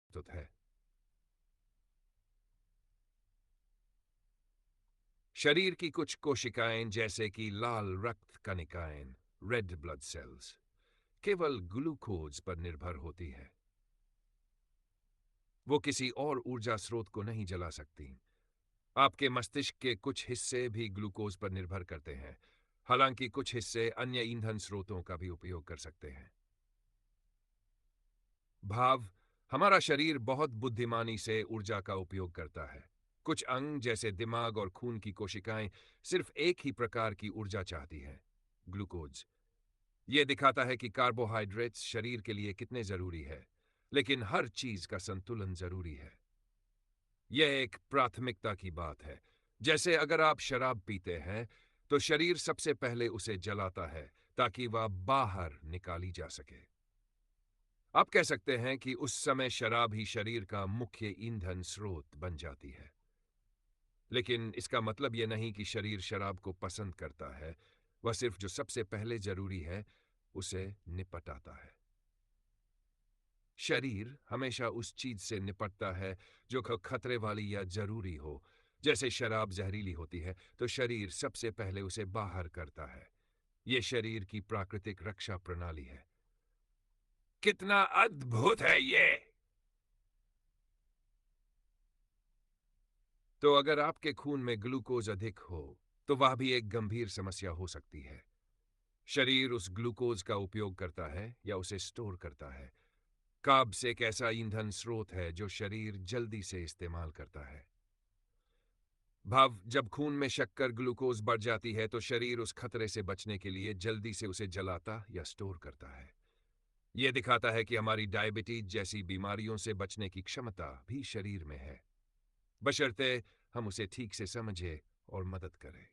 प्रस्तुत है। शरीर की कुछ कोशिकाएं जैसे कि लाल रक्त कणिकाएं, रेड ब्लड सेल्स, केवल ग्लूकोज पर निर्भर होती है। वो किसी और ऊर्जा स्रोत को नहीं जला सकती। आपके मस्तिष्क के कुछ हिस्से भी ग्लूकोज पर निर्भर करते हैं, हालांकि कुछ हिस्से अन्य ईंधन स्रोतों का भी उपयोग कर सकते हैं। भाव, हमारा शरीर बहुत बुद्धिमानी से ऊर्जा का उपयोग करता है। कुछ अंग जैसे दिमाग और खून की कोशिकाएं सिर्फ एक ही प्रकार की ऊर्जा चाहती हैं, ग्लूकोज। यह दिखाता है कि कार्बोहाइड्रेट्स शरीर के लिए कितने जरूरी है, लेकिन हर चीज का संतुलन जरूरी है। यह एक प्राथमिकता की बात है। जैसे अगर आप शराब पीते हैं, तो शरीर सबसे पहले उसे जलाता है ताकि वह बाहर निकाली जा सके। आप कह सकते हैं कि उस समय शराब ही शरीर का मुख्य ईंधन स्रोत बन जाती है। लेकिन इसका मतलब यह नहीं कि शरीर शराब को पसंद करता है। वह सिर्फ जो सबसे पहले जरूरी है, उसे निपटाता है। शरीर हमेशा उस चीज से निपटता है जो खतरे वाली या जरूरी हो। जैसे शराब जहरीली होती है, तो शरीर सबसे पहले उसे बाहर करता है। यह शरीर की प्राकृतिक रक्षा प्रणाली है। कितना अद्भुत है ये! तो अगर आपके खून में ग्लूकोज अधिक हो, तो वह भी एक गंभीर समस्या हो सकती है। शरीर उस ग्लूकोज का उपयोग करता है या उसे स्टोर करता है। कार्ब्स एक ऐसा ईंधन स्रोत है जो शरीर जल्दी से इस्तेमाल करता है। भाव, जब खून में शक्कर ग्लूकोज बढ़ जाती है, तो शरीर उस खतरे से बचने के लिए जल्दी से उसे जलाता या स्टोर करता है। यह दिखाता है कि हमारी डायबिटीज जैसी बीमारियों से बचने की क्षमता भी शरीर में है, बशर्ते हम उसे ठीक से समझें और मदद करें।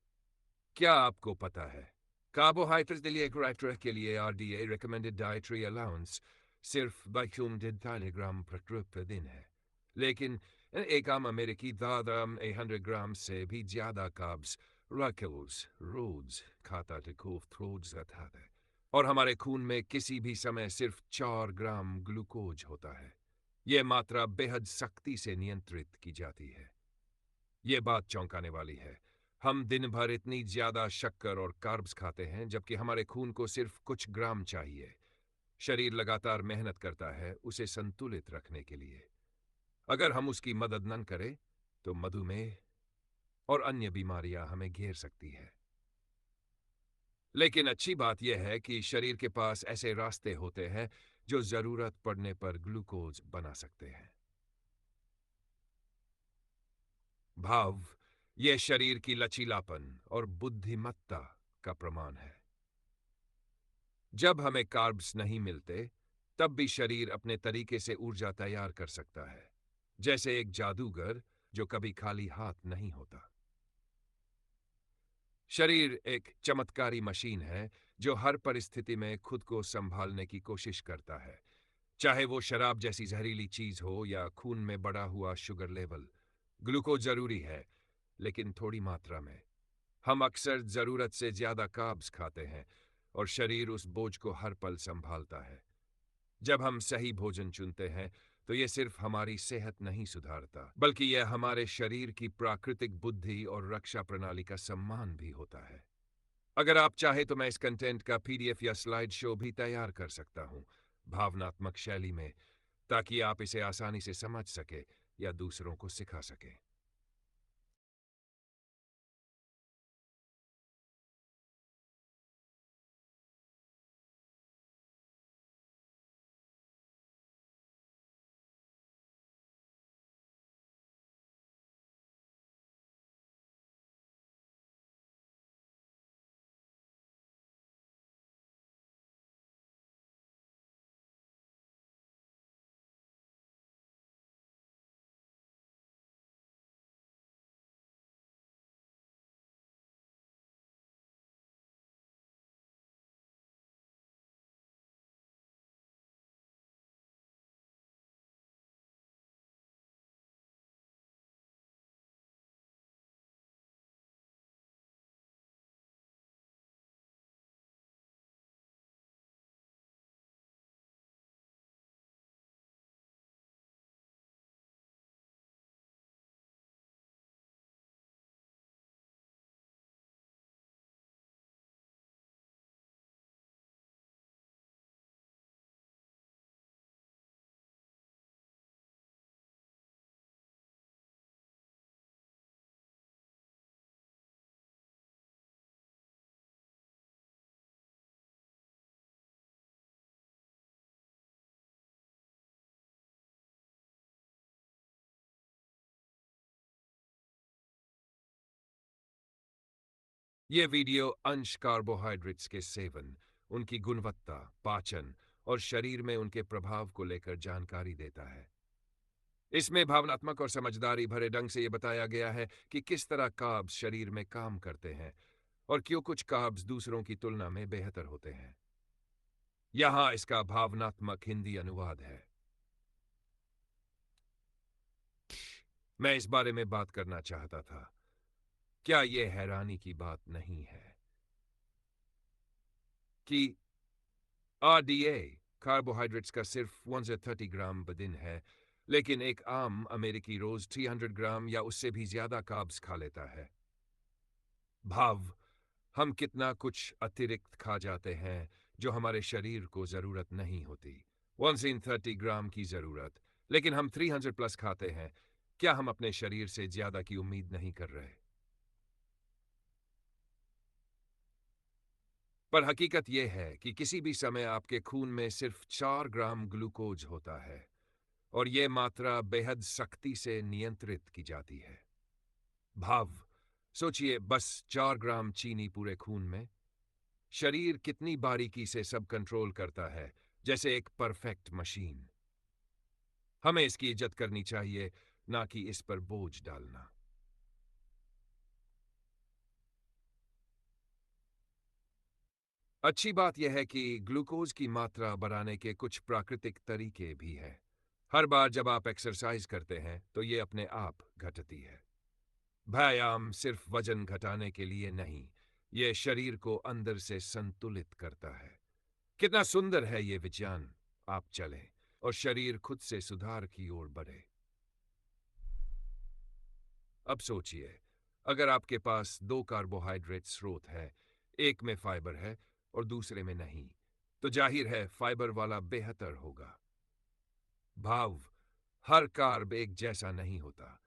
क्या आपको पता है, कार्बोहाइड्रेट के लिए आरडीए रिकमेंडेड डाइटरी अलाउंस सिर्फ 200 ग्राम प्रतिदिन है। लेकिन एक आम अमेरिकी दादा 100 ग्राम से भी ज्यादा कार्ब्स रैकल्स रोड्स खाता है। और हमारे खून में किसी भी समय सिर्फ 4 ग्राम ग्लूकोज होता है। यह मात्रा बेहद सख्ती से नियंत्रित की जाती है। यह बात चौंकाने वाली है। हम दिन भर इतनी ज्यादा शक्कर और कार्ब्स खाते हैं, जबकि हमारे खून को सिर्फ कुछ ग्राम चाहिए। शरीर लगातार मेहनत करता है उसे संतुलित रखने के लिए। अगर हम उसकी मदद न करें, तो मधुमेह और अन्य बीमारियां हमें घेर सकती है। लेकिन अच्छी बात यह है कि शरीर के पास ऐसे रास्ते होते हैं जो जरूरत पड़ने पर ग्लूकोज बना सकते हैं। भाव, यह शरीर की लचीलापन और बुद्धिमत्ता का प्रमाण है। जब हमें कार्ब्स नहीं मिलते, तब भी शरीर अपने तरीके से ऊर्जा तैयार कर सकता है, जैसे एक जादूगर जो कभी खाली हाथ नहीं होता। शरीर एक चमत्कारी मशीन है जो हर परिस्थिति में खुद को संभालने की कोशिश करता है, चाहे वो शराब जैसी जहरीली चीज हो या खून में बढ़ा हुआ शुगर लेवल। ग्लूकोज जरूरी है, लेकिन थोड़ी मात्रा में। हम अक्सर जरूरत से ज्यादा कार्ब्स खाते हैं और शरीर उस बोझ को हर पल संभालता है। जब हम सही भोजन चुनते हैं, तो यह सिर्फ हमारी सेहत नहीं सुधारता, बल्कि यह हमारे शरीर की प्राकृतिक बुद्धि और रक्षा प्रणाली का सम्मान भी होता है। अगर आप चाहे तो मैं इस कंटेंट का पीडीएफ या स्लाइड शो भी तैयार कर सकता हूं, भावनात्मक शैली में, ताकि आप इसे आसानी से समझ सके या दूसरों को सिखा सके। ये वीडियो अंश कार्बोहाइड्रेट्स के सेवन, उनकी गुणवत्ता, पाचन और शरीर में उनके प्रभाव को लेकर जानकारी देता है। इसमें भावनात्मक और समझदारी भरे ढंग से ये बताया गया है कि किस तरह कार्ब्स शरीर में काम करते हैं और क्यों कुछ कार्ब्स दूसरों की तुलना में बेहतर होते हैं। यहाँ इसका भावनात्मक हिंदी अनुवाद है। मैं इस बारे में बात करना चाहता था। क्या यह हैरानी की बात नहीं है कि आरडीए कार्बोहाइड्रेट्स का सिर्फ 130 ग्राम बदिन है, लेकिन एक आम अमेरिकी रोज 300 ग्राम या उससे भी ज्यादा कार्ब्स खा लेता है। भाव, हम कितना कुछ अतिरिक्त खा जाते हैं जो हमारे शरीर को जरूरत नहीं होती। 130 ग्राम की जरूरत, लेकिन हम 300 प्लस खाते हैं। क्या हम अपने शरीर से ज्यादा की उम्मीद नहीं कर रहे? पर हकीकत यह है कि किसी भी समय आपके खून में सिर्फ 4 ग्राम ग्लूकोज होता है और यह मात्रा बेहद सख्ती से नियंत्रित की जाती है। भाव, सोचिए, बस 4 ग्राम चीनी पूरे खून में। शरीर कितनी बारीकी से सब कंट्रोल करता है, जैसे एक परफेक्ट मशीन। हमें इसकी इज्जत करनी चाहिए, ना कि इस पर बोझ डालना। अच्छी बात यह है कि ग्लूकोज की मात्रा बढ़ाने के कुछ प्राकृतिक तरीके भी हैं। हर बार जब आप एक्सरसाइज करते हैं तो ये अपने आप घटती है। व्यायाम सिर्फ वजन घटाने के लिए नहीं, ये शरीर को अंदर से संतुलित करता है। कितना सुंदर है ये विज्ञान। आप चलें और शरीर खुद से सुधार की ओर बढ़े। अब सोचिए, अगर आपके पास दो कार्बोहाइड्रेट स्रोत है, एक में फाइबर है और दूसरे में नहीं, तो जाहिर है फाइबर वाला बेहतर होगा। भाव, हर कार्ब एक जैसा नहीं होता।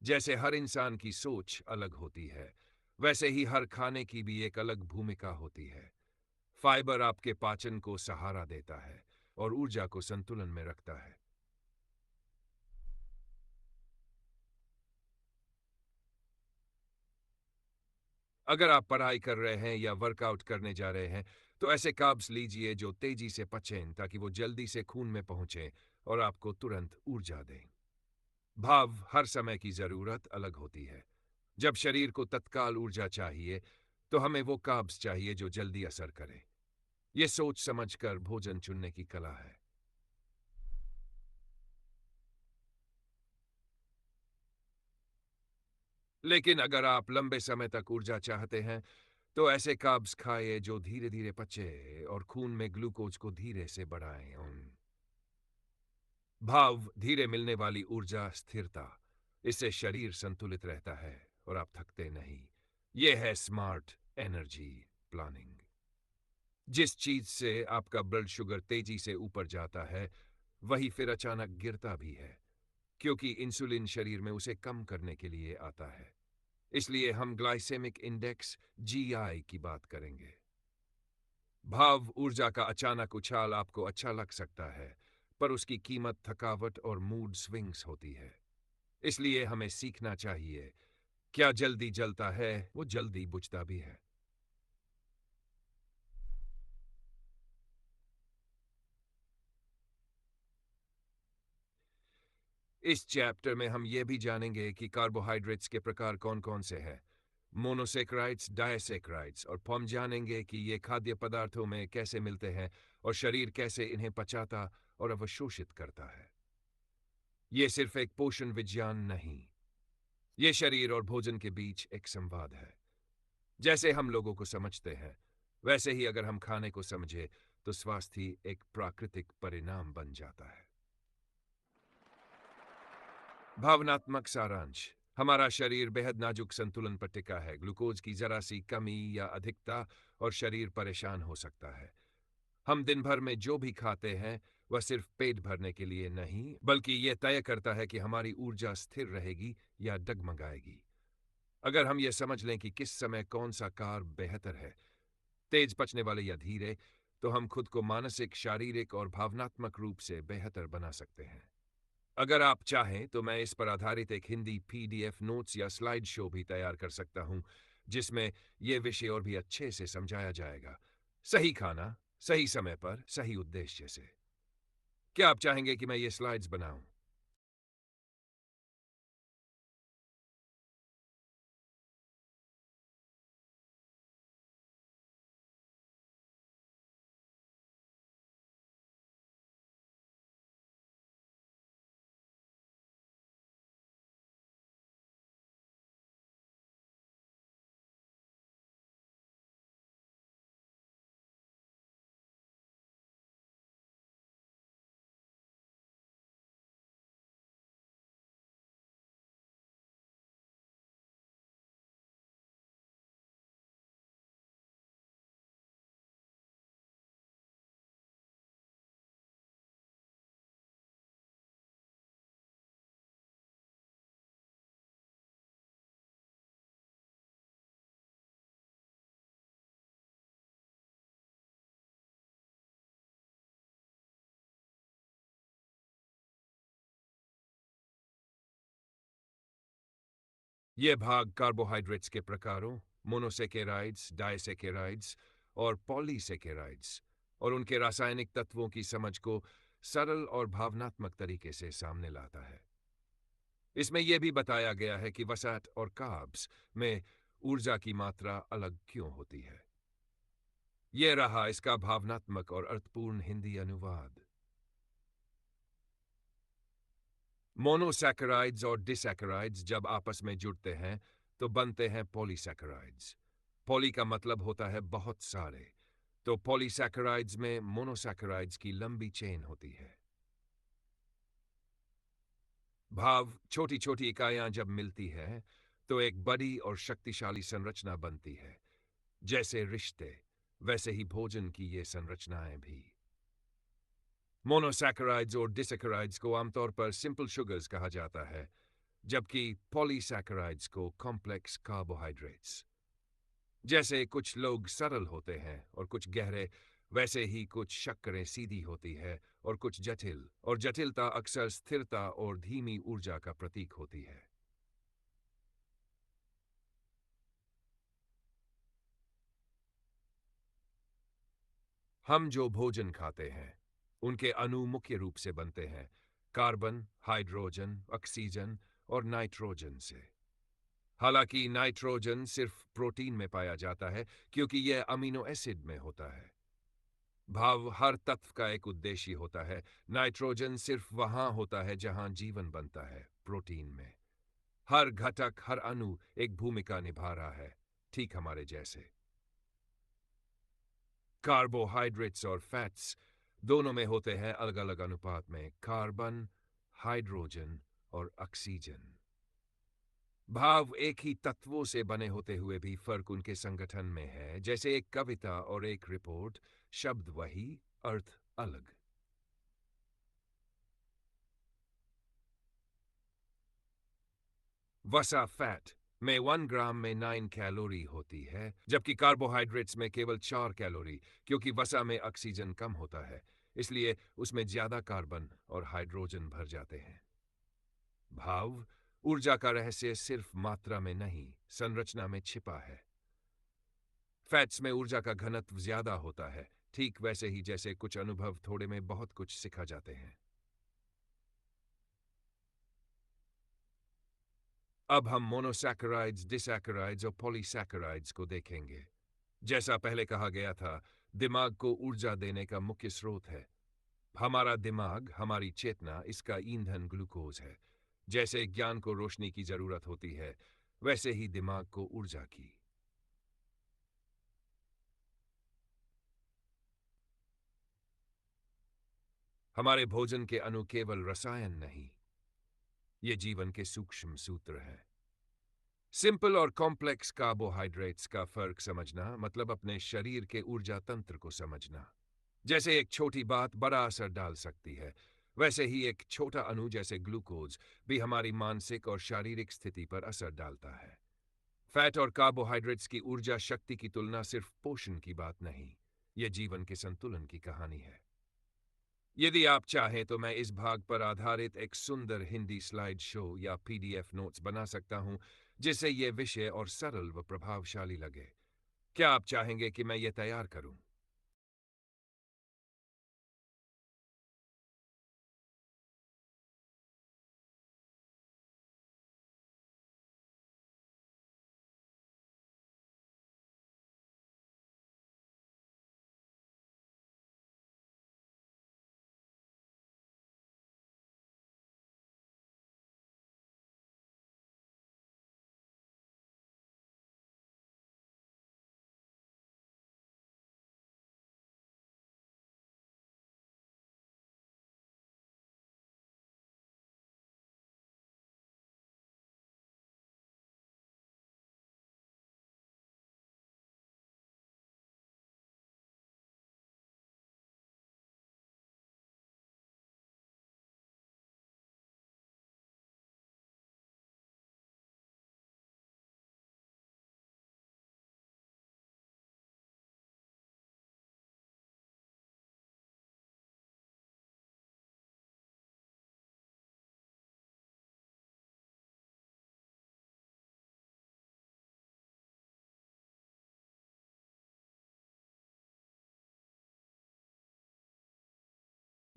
जैसे हर इंसान की सोच अलग होती है, वैसे ही हर खाने की भी एक अलग भूमिका होती है। फाइबर आपके पाचन को सहारा देता है और ऊर्जा को संतुलन में रखता है। अगर आप पढ़ाई कर रहे हैं या वर्कआउट करने जा रहे हैं, तो ऐसे कार्ब्स लीजिए जो तेजी से पचें ताकि वो जल्दी से खून में पहुंचें और आपको तुरंत ऊर्जा दें। भाव, हर समय की जरूरत अलग होती है। जब शरीर को तत्काल ऊर्जा चाहिए, तो हमें वो कार्ब्स चाहिए जो जल्दी असर करें। ये सोच समझकर भोजन चुनने की कला है। लेकिन अगर आप लंबे समय तक ऊर्जा चाहते हैं, तो ऐसे कार्ब्स खाएं जो धीरे धीरे पचे और खून में ग्लूकोज को धीरे से बढ़ाएं। भाव, धीरे मिलने वाली ऊर्जा स्थिरता, इससे शरीर संतुलित रहता है और आप थकते नहीं। यह है स्मार्ट एनर्जी प्लानिंग। जिस चीज से आपका ब्लड शुगर तेजी से ऊपर जाता है, वही फिर अचानक गिरता भी है, क्योंकि इंसुलिन शरीर में उसे कम करने के लिए आता है। इसलिए हम ग्लाइसेमिक इंडेक्स जीआई की बात करेंगे। भाव, ऊर्जा का अचानक उछाल आपको अच्छा लग सकता है, पर उसकी कीमत थकावट और मूड स्विंग्स होती है। इसलिए हमें सीखना चाहिए, क्या जल्दी जलता है वो जल्दी बुझता भी है। इस चैप्टर में हम ये भी जानेंगे कि कार्बोहाइड्रेट्स के प्रकार कौन कौन से हैं, मोनोसेक्राइड्स, डायसेक्राइड्स, और हम जानेंगे कि ये खाद्य पदार्थों में कैसे मिलते हैं और शरीर कैसे इन्हें पचाता और अवशोषित करता है। ये सिर्फ एक पोषण विज्ञान नहीं, ये शरीर और भोजन के बीच एक संवाद है। जैसे हम लोगों को समझते हैं, वैसे ही अगर हम खाने को समझे, तो स्वास्थ्य एक प्राकृतिक परिणाम बन जाता है। भावनात्मक सारांश, हमारा शरीर बेहद नाजुक संतुलन पर टिका है। ग्लूकोज की जरा सी कमी या अधिकता और शरीर परेशान हो सकता है। हम दिन भर में जो भी खाते हैं, वह सिर्फ पेट भरने के लिए नहीं, बल्कि यह तय करता है कि हमारी ऊर्जा स्थिर रहेगी या डगमगाएगी। अगर हम यह समझ लें कि किस समय कौन सा कार्ब बेहतर है, तेज पचने वाले या धीरे, तो हम खुद को मानसिक, शारीरिक और भावनात्मक रूप से बेहतर बना सकते हैं। अगर आप चाहें तो मैं इस पर आधारित एक हिंदी पीडीएफ नोट्स या स्लाइड शो भी तैयार कर सकता हूं, जिसमें ये विषय और भी अच्छे से समझाया जाएगा। सही खाना, सही समय पर, सही उद्देश्य से। क्या आप चाहेंगे कि मैं ये स्लाइड्स बनाऊं? ये भाग कार्बोहाइड्रेट्स के प्रकारों, मोनोसेकेराइड्स, डायसेकेराइड्स और पॉलीसेकेराइड्स और उनके रासायनिक तत्वों की समझ को सरल और भावनात्मक तरीके से सामने लाता है। इसमें यह भी बताया गया है कि वसा और कार्ब्स में ऊर्जा की मात्रा अलग क्यों होती है। यह रहा इसका भावनात्मक और अर्थपूर्ण हिंदी अनुवाद। मोनोसैकेराइड्स और डिसैकेराइड्स जब आपस में जुड़ते हैं तो बनते हैं पॉलीसैकेराइड्स। पॉली का मतलब होता है बहुत सारे, तो पॉलीसैकेराइड्स में मोनोसैकेराइड्स की लंबी चेन होती है। भाव छोटी छोटी इकाइयां जब मिलती हैं तो एक बड़ी और शक्तिशाली संरचना बनती है। जैसे रिश्ते, वैसे ही भोजन की ये संरचनाएं भी। मोनोसैकेराइड्स और डिसैकेराइड्स को आमतौर पर सिंपल शुगर्स कहा जाता है, जबकि पॉलीसैकेराइड्स को कॉम्प्लेक्स कार्बोहाइड्रेट्स। जैसे कुछ लोग सरल होते हैं और कुछ गहरे, वैसे ही कुछ शक्करें सीधी होती है और कुछ जटिल, और जटिलता अक्सर स्थिरता और धीमी ऊर्जा का प्रतीक होती है। हम जो भोजन खाते हैं उनके अणु मुख्य रूप से बनते हैं कार्बन, हाइड्रोजन, ऑक्सीजन और नाइट्रोजन से। हालांकि नाइट्रोजन सिर्फ प्रोटीन में पाया जाता है क्योंकि यह अमीनो एसिड में होता है। भाव हर तत्व का एक उद्देश्य होता है। नाइट्रोजन सिर्फ वहां होता है जहां जीवन बनता है, प्रोटीन में। हर घटक, हर अणु एक भूमिका निभा रहा है, ठीक हमारे जैसे। कार्बोहाइड्रेट्स और फैट्स दोनों में होते हैं अलग अलग अनुपात में कार्बन, हाइड्रोजन और ऑक्सीजन। भाव एक ही तत्वों से बने होते हुए भी फर्क उनके संगठन में है, जैसे एक कविता और एक रिपोर्ट, शब्द वही, अर्थ अलग। वसा फैट में 1 ग्राम में 9 कैलोरी होती है, जबकि कार्बोहाइड्रेट्स में केवल 4 कैलोरी, क्योंकि वसा में ऑक्सीजन कम होता है, इसलिए उसमें ज्यादा कार्बन और हाइड्रोजन भर जाते हैं। भाव ऊर्जा का रहस्य सिर्फ मात्रा में नहीं, संरचना में छिपा है। फैट्स में ऊर्जा का घनत्व ज्यादा होता है, ठीक वैसे ही जैसे कुछ अनुभव थोड़े में बहुत कुछ सिखा जाते हैं। अब हम मोनोसैकेराइड्स, डिसैकेराइड्स और पॉलीसैकेराइड्स को देखेंगे। जैसा पहले कहा गया था, दिमाग को ऊर्जा देने का मुख्य स्रोत है। हमारा दिमाग, हमारी चेतना, इसका ईंधन ग्लूकोज है। जैसे ज्ञान को रोशनी की जरूरत होती है, वैसे ही दिमाग को ऊर्जा की। हमारे भोजन के अणु केवल रसायन नहीं, ये जीवन के सूक्ष्म सूत्र हैं। सिंपल और कॉम्प्लेक्स कार्बोहाइड्रेट्स का फर्क समझना मतलब अपने शरीर के ऊर्जा तंत्र को समझना। जैसे एक छोटी बात बड़ा असर डाल सकती है, वैसे ही एक छोटा अणु जैसे ग्लूकोज भी हमारी मानसिक और शारीरिक स्थिति पर असर डालता है। फैट और कार्बोहाइड्रेट्स की ऊर्जा शक्ति की तुलना सिर्फ पोषण की बात नहीं, यह जीवन के संतुलन की कहानी है। यदि आप चाहें तो मैं इस भाग पर आधारित एक सुंदर हिंदी स्लाइड शो या पीडीएफ नोट्स बना सकता हूं, जिससे ये विषय और सरल व प्रभावशाली लगे। क्या आप चाहेंगे कि मैं ये तैयार करूं?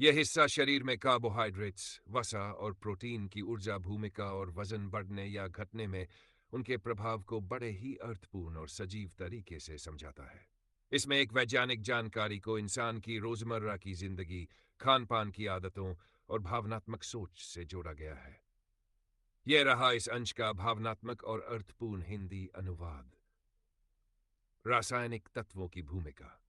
यह हिस्सा शरीर में कार्बोहाइड्रेट्स, वसा और प्रोटीन की ऊर्जा भूमिका और वजन बढ़ने या घटने में उनके प्रभाव को बड़े ही अर्थपूर्ण और सजीव तरीके से समझाता है। इसमें एक वैज्ञानिक जानकारी को इंसान की रोजमर्रा की जिंदगी, खान पान की आदतों और भावनात्मक सोच से जोड़ा गया है। यह रहा इस अंश का भावनात्मक और अर्थपूर्ण हिंदी अनुवाद। रासायनिक तत्वों की भूमिका।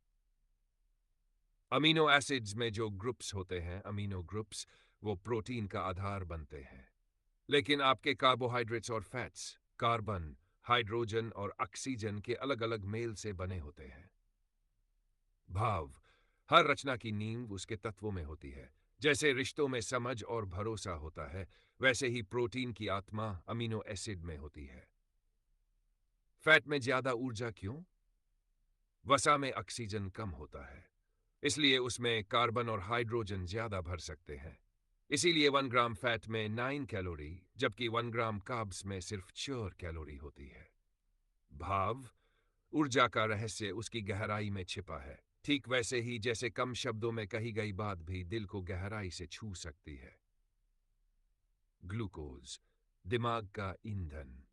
अमीनो एसिड्स में जो ग्रुप्स होते हैं, अमीनो ग्रुप्स, वो प्रोटीन का आधार बनते हैं। लेकिन आपके कार्बोहाइड्रेट्स और फैट्स कार्बन, हाइड्रोजन और ऑक्सीजन के अलग अलग मेल से बने होते हैं। भाव। हर रचना की नींव उसके तत्वों में होती है। जैसे रिश्तों में समझ और भरोसा होता है, वैसे ही प्रोटीन की आत्मा अमीनो एसिड में होती है। फैट में ज्यादा ऊर्जा क्यों? वसा में ऑक्सीजन कम होता है, इसलिए उसमें कार्बन और हाइड्रोजन ज्यादा भर सकते हैं। इसीलिए 1 ग्राम फैट में 9 कैलोरी, जबकि 1 ग्राम कार्ब्स में सिर्फ 4 कैलोरी होती है। भाव। ऊर्जा का रहस्य उसकी गहराई में छिपा है, ठीक वैसे ही जैसे कम शब्दों में कही गई बात भी दिल को गहराई से छू सकती है। ग्लूकोज, दिमाग का ईंधन।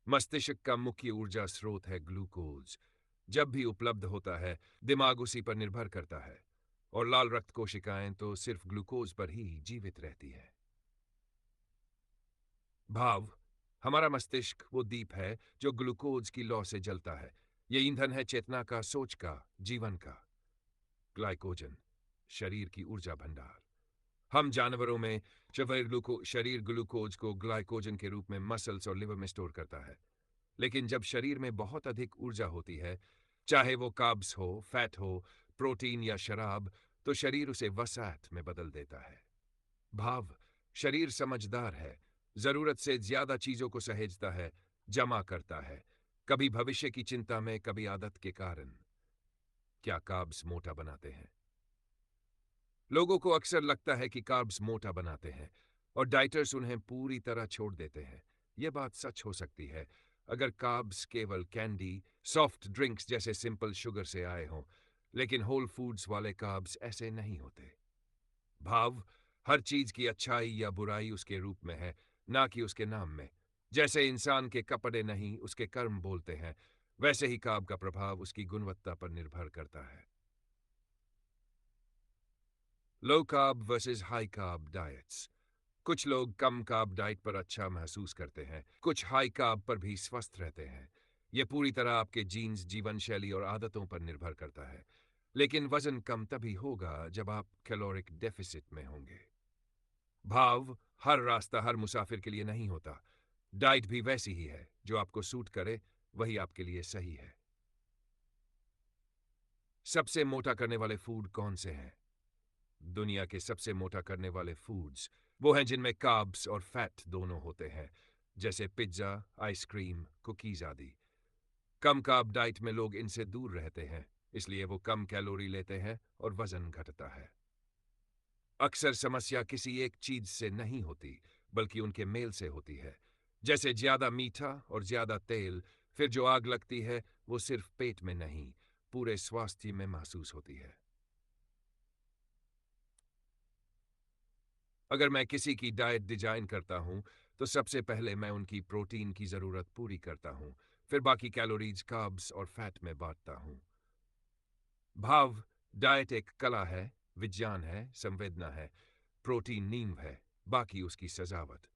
मस्तिष्क का मुख्य ऊर्जा स्रोत है ग्लूकोज। जब भी उपलब्ध होता है, दिमाग उसी पर निर्भर करता है, और लाल रक्त कोशिकाएं तो सिर्फ ग्लूकोज पर ही जीवित रहती है। भाव। हमारा मस्तिष्क वो दीप है जो ग्लूकोज की लौ से जलता है। ये ईंधन है चेतना का, सोच का, जीवन का। ग्लाइकोजन, शरीर की ऊर्जा भंडार। हम जानवरों में शरीर ग्लूकोज को ग्लाइकोजन के रूप में मसल्स और लिवर में स्टोर करता है। लेकिन जब शरीर में बहुत अधिक ऊर्जा होती है, चाहे वो कार्ब्स हो, फैट हो, प्रोटीन या शराब, तो शरीर उसे वसात में बदल देता है। भाव। शरीर समझदार है, जरूरत से ज्यादा चीजों को सहेजता है, जमा करता है, कभी भविष्य की चिंता में, कभी आदत के कारण। क्या कार्ब्स मोटा बनाते हैं? लोगों को अक्सर लगता है कि कार्ब्स मोटा बनाते हैं और डाइटर्स उन्हें पूरी तरह छोड़ देते हैं। यह बात सच हो सकती है अगर कार्ब्स केवल कैंडी, सॉफ्ट ड्रिंक्स जैसे सिंपल शुगर से आए हों, लेकिन होल फूड्स वाले कार्ब्स ऐसे नहीं होते। भाव। हर चीज की अच्छाई या बुराई उसके रूप में है, ना कि उसके नाम में। जैसे इंसान के कपड़े नहीं, उसके कर्म बोलते हैं, वैसे ही कार्ब का प्रभाव उसकी गुणवत्ता पर निर्भर करता है। Low carb versus high carb diets. कुछ लोग कम कार्ब डाइट पर अच्छा महसूस करते हैं, कुछ हाई कार्ब पर भी स्वस्थ रहते हैं। यह पूरी तरह आपके जीन्स, जीवन शैली और आदतों पर निर्भर करता है। लेकिन वजन कम तभी होगा जब आप कैलोरिक डेफिसिट में होंगे। भाव। हर रास्ता हर मुसाफिर के लिए नहीं होता। डाइट भी वैसी ही है, जो आपको सूट करे वही आपके लिए सही है। सबसे मोटा करने वाले फूड कौन से हैं? दुनिया के सबसे मोटा करने वाले फूड्स वो हैं जिनमें कार्ब्स और फैट दोनों होते हैं, जैसे पिज्जा, आइसक्रीम, कुकीज आदि। कम कार्ब डाइट में लोग इनसे दूर रहते हैं, इसलिए वो कम कैलोरी लेते हैं और वजन घटता है। अक्सर समस्या किसी एक चीज से नहीं होती, बल्कि उनके मेल से होती है। जैसे ज्यादा मीठा और ज्यादा तेल, फिर जो आग लगती है वो सिर्फ पेट में नहीं, पूरे स्वास्थ्य में महसूस होती है। अगर मैं किसी की डाइट डिजाइन करता हूं, तो सबसे पहले मैं उनकी प्रोटीन की जरूरत पूरी करता हूं, फिर बाकी कैलोरीज, कार्ब्स और फैट में बांटता हूं। भाव डाइट एक कला है, विज्ञान है, संवेदना है। प्रोटीन नींव है, बाकी उसकी सजावट।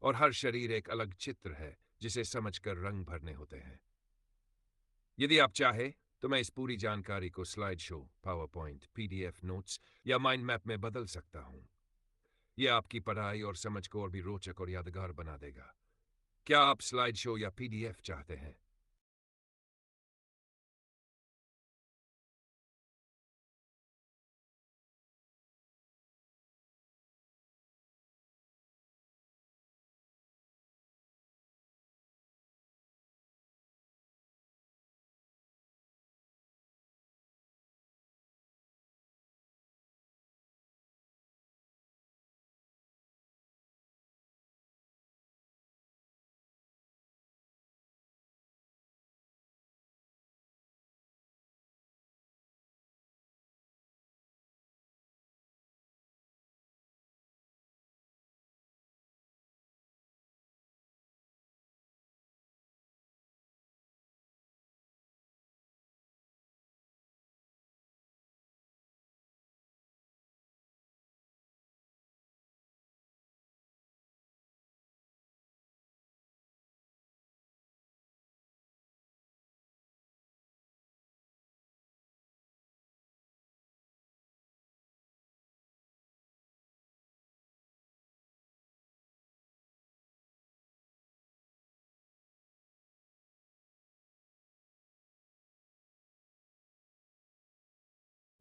और हर शरीर एक अलग चित्र है जिसे समझकर रंग भरने होते हैं। यदि आप चाहे तो मैं इस पूरी जानकारी को slide show, power point, PDF notes या माइंड मैप में बदल सकता हूं। यह आपकी पढ़ाई और समझ को और भी रोचक और यादगार बना देगा। क्या आप स्लाइड शो या पीडीएफ चाहते हैं?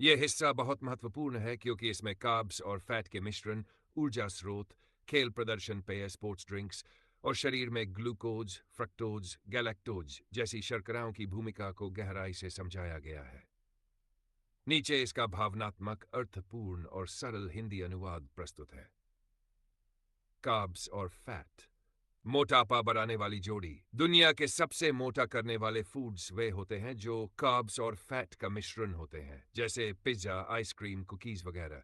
यह हिस्सा बहुत महत्वपूर्ण है क्योंकि इसमें कार्ब्स और फैट के मिश्रण, ऊर्जा स्रोत, खेल प्रदर्शन पेय, स्पोर्ट्स ड्रिंक्स और शरीर में ग्लूकोज, फ्रक्टोज, गैलेक्टोज जैसी शर्कराओं की भूमिका को गहराई से समझाया गया है। नीचे इसका भावनात्मक, अर्थपूर्ण और सरल हिंदी अनुवाद प्रस्तुत है। कार्ब्स और फैट। मोटापा बढ़ाने वाली जोड़ी। दुनिया के सबसे मोटा करने वाले फूड्स वे होते हैं जो कार्ब्स और फैट का मिश्रण होते हैं, जैसे पिज्जा, आइसक्रीम, कुकीज वगैरह।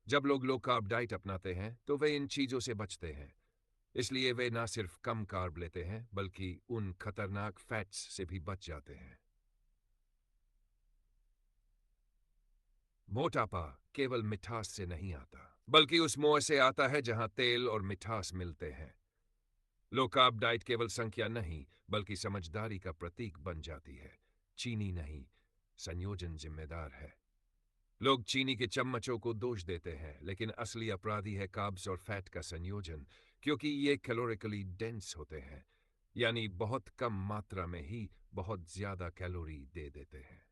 जब लोग लो कार्ब डाइट अपनाते हैं तो वे इन चीजों से बचते हैं। इसलिए वे ना सिर्फ कम कार्ब लेते हैं बल्कि उन खतरनाक फैट्स से भी बच जाते हैं। मोटापा केवल मिठास से नहीं आता, बल्कि उस मोह से आता है जहां तेल और मिठास मिलते हैं। लो कार्ब डाइट केवल संख्या नहीं, बल्कि समझदारी का प्रतीक बन जाती है। चीनी नहीं, संयोजन जिम्मेदार है। लोग चीनी के चम्मचों को दोष देते हैं, लेकिन असली अपराधी है कार्ब्स और फैट का संयोजन, क्योंकि ये कैलोरिकली डेंस होते हैं, यानी बहुत कम मात्रा में ही बहुत ज्यादा कैलोरी दे देते हैं।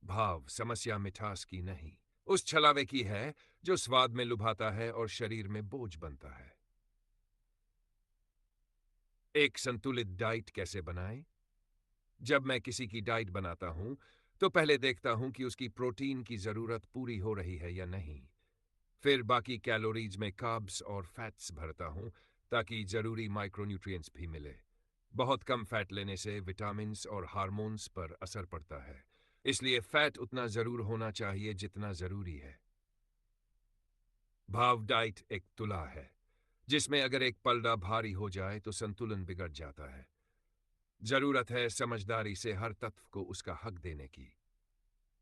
भाव समस्या मिठास की नहीं, उस छलावे की है जो स्वाद में लुभाता है और शरीर में बोझ बनता है। एक संतुलित डाइट कैसे बनाएं? जब मैं किसी की डाइट बनाता हूं, तो पहले देखता हूं कि उसकी प्रोटीन की जरूरत पूरी हो रही है या नहीं। फिर बाकी कैलोरीज में कार्ब्स और फैट्स भरता हूं ताकि जरूरी माइक्रोन्यूट्रिएंट्स भी मिले। बहुत कम फैट लेने से विटामिन्स और हार्मोन्स पर असर पड़ता है, इसलिए फैट उतना जरूर होना चाहिए जितना जरूरी है। भाव डाइट एक तुला है, जिसमें अगर एक पलड़ा भारी हो जाए तो संतुलन बिगड़ जाता है। जरूरत है समझदारी से हर तत्व को उसका हक देने की।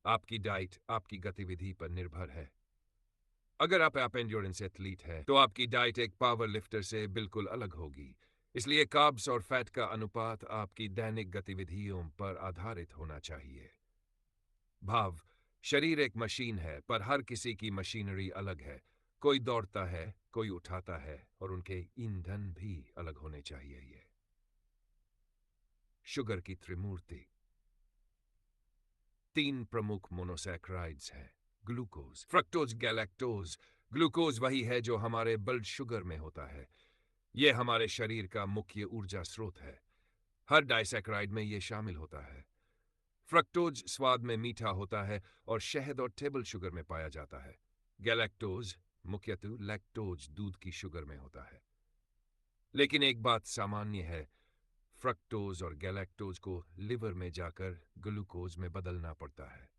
आपकी डाइट आपकी गतिविधि पर निर्भर है। अगर आप एंड्योरेंस एथलीट है तो आपकी डाइट एक पावर लिफ्टर से बिल्कुल अलग होगी। इसलिए कार्ब्स और फैट का अनुपात आपकी दैनिक गतिविधियों पर आधारित होना चाहिए। भाव शरीर एक मशीन है, पर हर किसी की मशीनरी अलग है। कोई दौड़ता है, कोई उठाता है, और उनके ईंधन भी अलग होने चाहिए। ये शुगर की त्रिमूर्ति। तीन प्रमुख मोनोसैकराइड्स हैं: ग्लूकोज, फ्रक्टोज, गैलेक्टोज। ग्लूकोज वही है जो हमारे ब्लड शुगर में होता है। यह हमारे शरीर का मुख्य ऊर्जा स्रोत है। हर डाइसैकराइड में यह शामिल होता है। फ्रक्टोज स्वाद में मीठा होता है और शहद और टेबल शुगर में पाया जाता है। गैलेक्टोज मुख्यतः लैक्टोज दूध की शुगर में होता है। लेकिन एक बात सामान्य है, फ्रक्टोज और गैलेक्टोज को लिवर में जाकर ग्लूकोज में बदलना पड़ता है।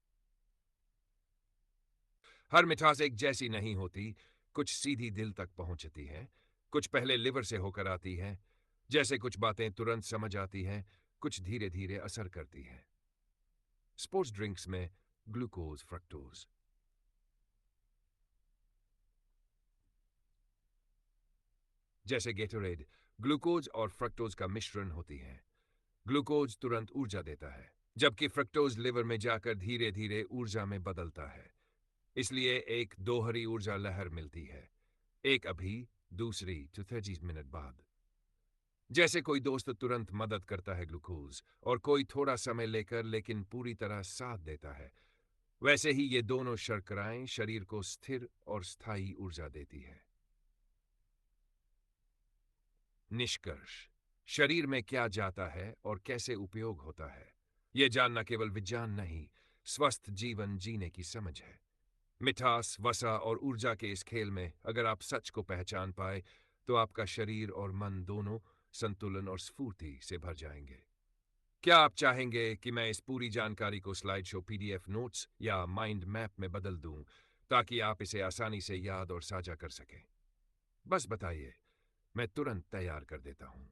हर मिठास एक जैसी नहीं होती, कुछ सीधी दिल तक पहुंचती है, कुछ पहले लिवर से होकर आती है। जैसे कुछ बातें तुरंत समझ आती हैं, कुछ धीरे धीरे असर करती हैं। स्पोर्ट्स ड्रिंक्स में ग्लूकोज फ्रक्टोज। जैसे गेटोरेड ग्लूकोज और फ्रक्टोज का मिश्रण होती है। ग्लूकोज तुरंत ऊर्जा देता है, जबकि फ्रक्टोज लिवर में जाकर धीरे धीरे ऊर्जा में बदलता है। इसलिए एक दोहरी ऊर्जा लहर मिलती है, एक अभी, दूसरी 30 मिनट बाद। जैसे कोई दोस्त तुरंत मदद करता है ग्लूकोज, और कोई थोड़ा समय लेकर लेकिन पूरी तरह साथ देता है, वैसे ही ये दोनों शर्कराएं शरीर को स्थिर और स्थायी ऊर्जा देती है। निष्कर्ष: शरीर में क्या जाता है और कैसे उपयोग होता है, यह जानना केवल विज्ञान नहीं, स्वस्थ जीवन जीने की समझ है। मिठास, वसा और ऊर्जा के इस खेल में अगर आप सच को पहचान पाए, तो आपका शरीर और मन दोनों संतुलन और स्फूर्ति से भर जाएंगे। क्या आप चाहेंगे कि मैं इस पूरी जानकारी को स्लाइड शो, पीडीएफ नोट्स या माइंड मैप में बदल दूं, ताकि आप इसे आसानी से याद और साझा कर सकें? बस बताइए, मैं तुरंत तैयार कर देता हूं।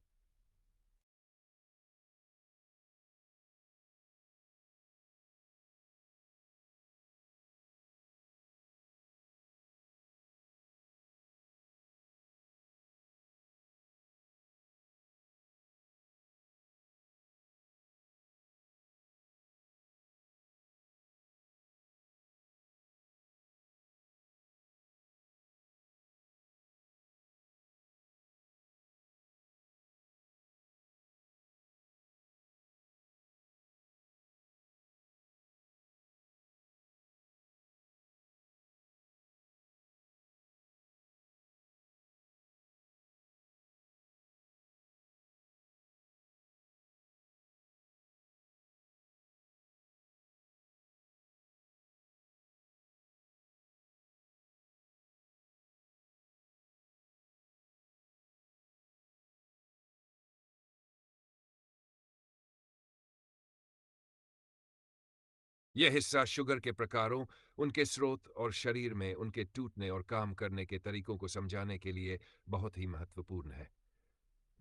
यह हिस्सा शुगर के प्रकारों, उनके स्रोत और शरीर में उनके टूटने और काम करने के तरीकों को समझाने के लिए बहुत ही महत्वपूर्ण है।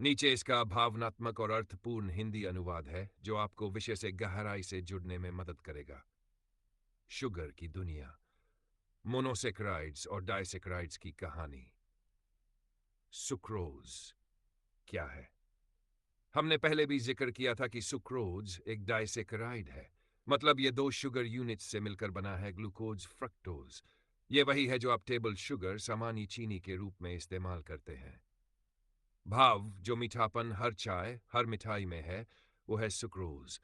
नीचे इसका भावनात्मक और अर्थपूर्ण हिंदी अनुवाद है, जो आपको विषय से गहराई से जुड़ने में मदद करेगा। शुगर की दुनिया, मोनोसेक्राइड्स और डाइसेक्राइड्स की कहानी। सुक्रोज क्या है? हमने पहले भी जिक्र किया था कि सुक्रोज एक डाइसेकेराइड है। मतलब ये दो शुगर यूनिट्स से मिलकर बना है ग्लूकोज फ्रक्टोज। ये वही है जो आप टेबल शुगर, सामान्य चीनी के रूप में इस्तेमाल करते हैं। भाव जो मीठापन हर चाय, हर मिठाई में है, वो है सुक्रोज।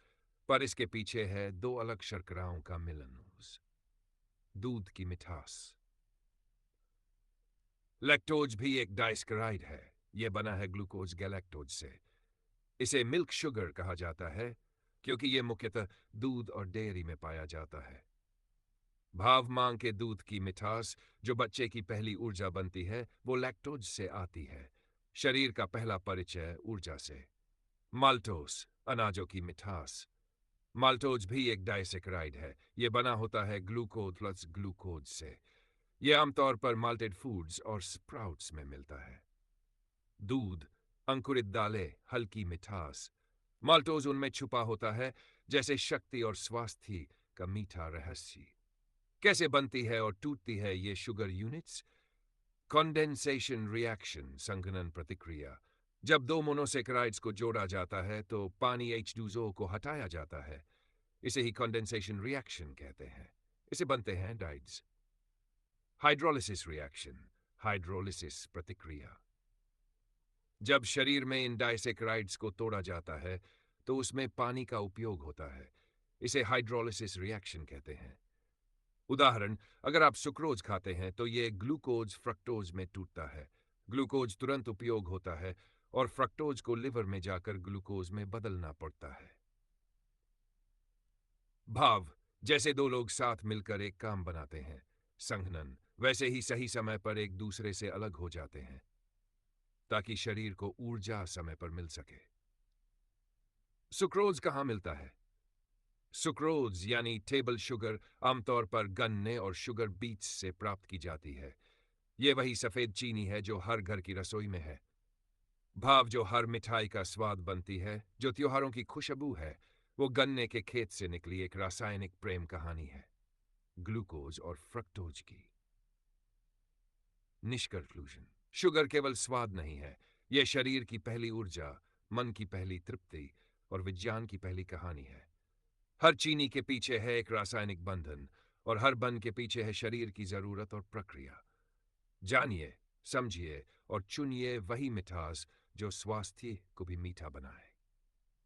पर इसके पीछे है दो अलग शर्कराओं का मिलन। दूध की मिठास। लैक्टोज भी एक डाइस्कराइड है। यह बना है ग्लूकोज गैलेक्टोज से। इसे मिल्क शुगर कहा जाता है, क्योंकि यह मुख्यतः दूध और डेयरी में पाया जाता है। भाव मांग के दूध की मिठास, जो बच्चे की पहली ऊर्जा बनती है, वो लैक्टोज से आती है। शरीर का पहला परिचय ऊर्जा से। माल्टोस, अनाजों की मिठास। माल्टोज भी एक डाइसेक्राइड है। यह बना होता है ग्लूकोज प्लस ग्लूकोज से। यह आमतौर पर माल्टेड फूड्स और स्प्राउट्स में मिलता है। दूध, अंकुरित दालें, हल्की मिठास। माल्टोज उनमें छुपा होता है, जैसे शक्ति और स्वास्थ्य का मीठा रहस्य। कैसे बनती है और टूटती है ये शुगर यूनिट्स? कंडेंसेशन रिएक्शन, संघनन प्रतिक्रिया। जब दो मोनोसेकेराइड्स को जोड़ा जाता है, तो पानी H2O को हटाया जाता है। इसे ही कंडेंसेशन रिएक्शन कहते हैं। इसे बनते हैं डाइड्स। हाइड्रोलिसिस रिएक्शन, हाइड्रोलिसिस प्रतिक्रिया। जब शरीर में इन डाइसेकेराइड्स को तोड़ा जाता है, तो उसमें पानी का उपयोग होता है। इसे हाइड्रोलिसिस रिएक्शन कहते हैं। उदाहरण: अगर आप सुक्रोज खाते हैं, तो ये ग्लूकोज फ्रक्टोज में टूटता है। ग्लूकोज तुरंत उपयोग होता है और फ्रक्टोज को लिवर में जाकर ग्लूकोज में बदलना पड़ता है। भाव जैसे दो लोग साथ मिलकर एक काम बनाते हैं। संघनन वैसे ही सही समय पर एक दूसरे से अलग हो जाते हैं। ताकि शरीर को ऊर्जा समय पर मिल सके। सुक्रोज कहाँ मिलता है? सुक्रोज यानी टेबल शुगर आमतौर पर गन्ने और शुगर बीट्स से प्राप्त की जाती है। यह वही सफेद चीनी है जो हर घर की रसोई में है। भाव जो हर मिठाई का स्वाद बनती है, जो त्योहारों की खुशबू है, वो गन्ने के खेत से निकली एक रासायनिक प्रेम कहानी है, ग्लूकोज और फ्रक्टोज की। निष्कर्षण, शुगर केवल स्वाद नहीं है, यह शरीर की पहली ऊर्जा, मन की पहली तृप्ति और विज्ञान की पहली कहानी है। हर चीनी के पीछे है एक रासायनिक बंधन और हर बन के पीछे है शरीर की जरूरत और प्रक्रिया। जानिए, समझिए और चुनिए वही मिठास जो स्वास्थ्य को भी मीठा बनाए।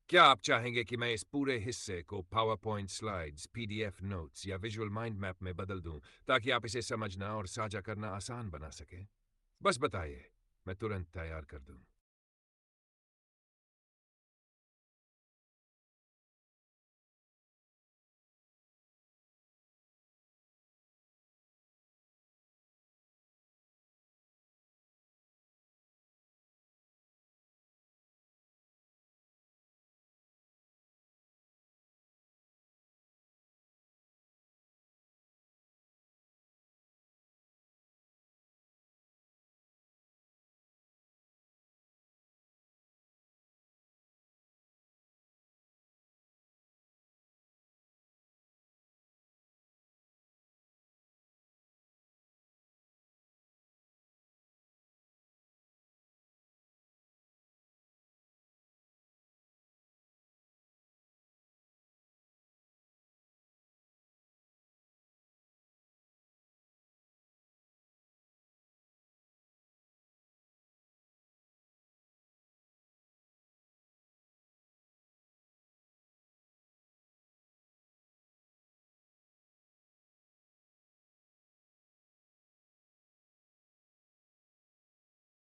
क्या आप चाहेंगे कि मैं इस पूरे हिस्से को power point slides, PDF notes या विजुअल माइंड मैप में बदल दूं ताकि आप इसे समझना और साझा करना आसान बना सकें? बस बताइए, मैं तुरंत तैयार कर दूं।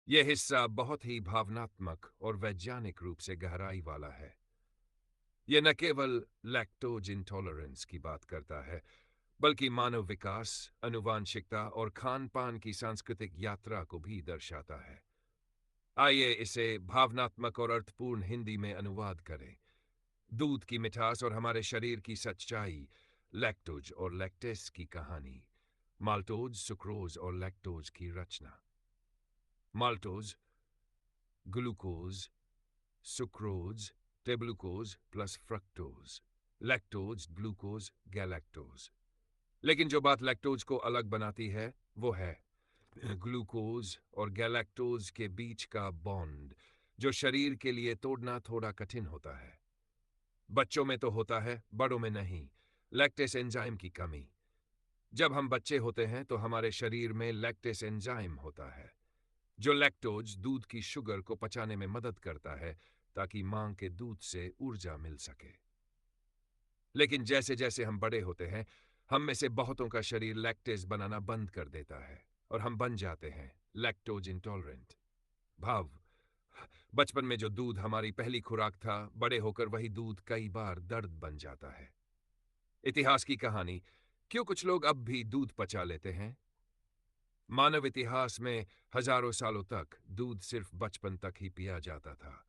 यह हिस्सा बहुत ही भावनात्मक और वैज्ञानिक रूप से गहराई वाला है। यह न केवल लैक्टोज इंटॉलरेंस की बात करता है, बल्कि मानव विकास, आनुवांशिकता और खान-पान की सांस्कृतिक यात्रा को भी दर्शाता है। आइए इसे भावनात्मक और अर्थपूर्ण हिंदी में अनुवाद करें। दूध की मिठास और हमारे शरीर की सच्चाई, लैक्टोज और लैक्टेस की कहानी, माल्टोज, सुक्रोज और लैक्टोज की रचना। माल्टोज, ग्लूकोज, सुक्रोज, टेबुलोज plus fructose, lactose, glucose, galactose. लेकिन जो बात लैक्टोज को अलग बनाती है, वो है ग्लूकोज और गैलेक्टोज के बीच का बॉन्ड, जो शरीर के लिए तोड़ना थोड़ा कठिन होता है। बच्चों में तो होता है, बड़ों में नहीं। लैक्टेस एंजाइम की कमी। जब हम बच्चे होते हैं तो हमारे शरीर में लैक्टेस एंजाइम होता है, जो लैक्टोज दूध की शुगर को पचाने में मदद करता है ताकि मां के दूध से ऊर्जा मिल सके। लेकिन जैसे जैसे हम बड़े होते हैं, हम में से बहुतों का शरीर लैक्टेज बनाना बंद कर देता है और हम बन जाते हैं लैक्टोज इंटॉलरेंट। भाव, बचपन में जो दूध हमारी पहली खुराक था, बड़े होकर वही दूध कई बार दर्द बन जाता है। इतिहास की कहानी, क्यों कुछ लोग अब भी दूध पचा लेते हैं? मानव इतिहास में हजारों सालों तक दूध सिर्फ बचपन तक ही पिया जाता था।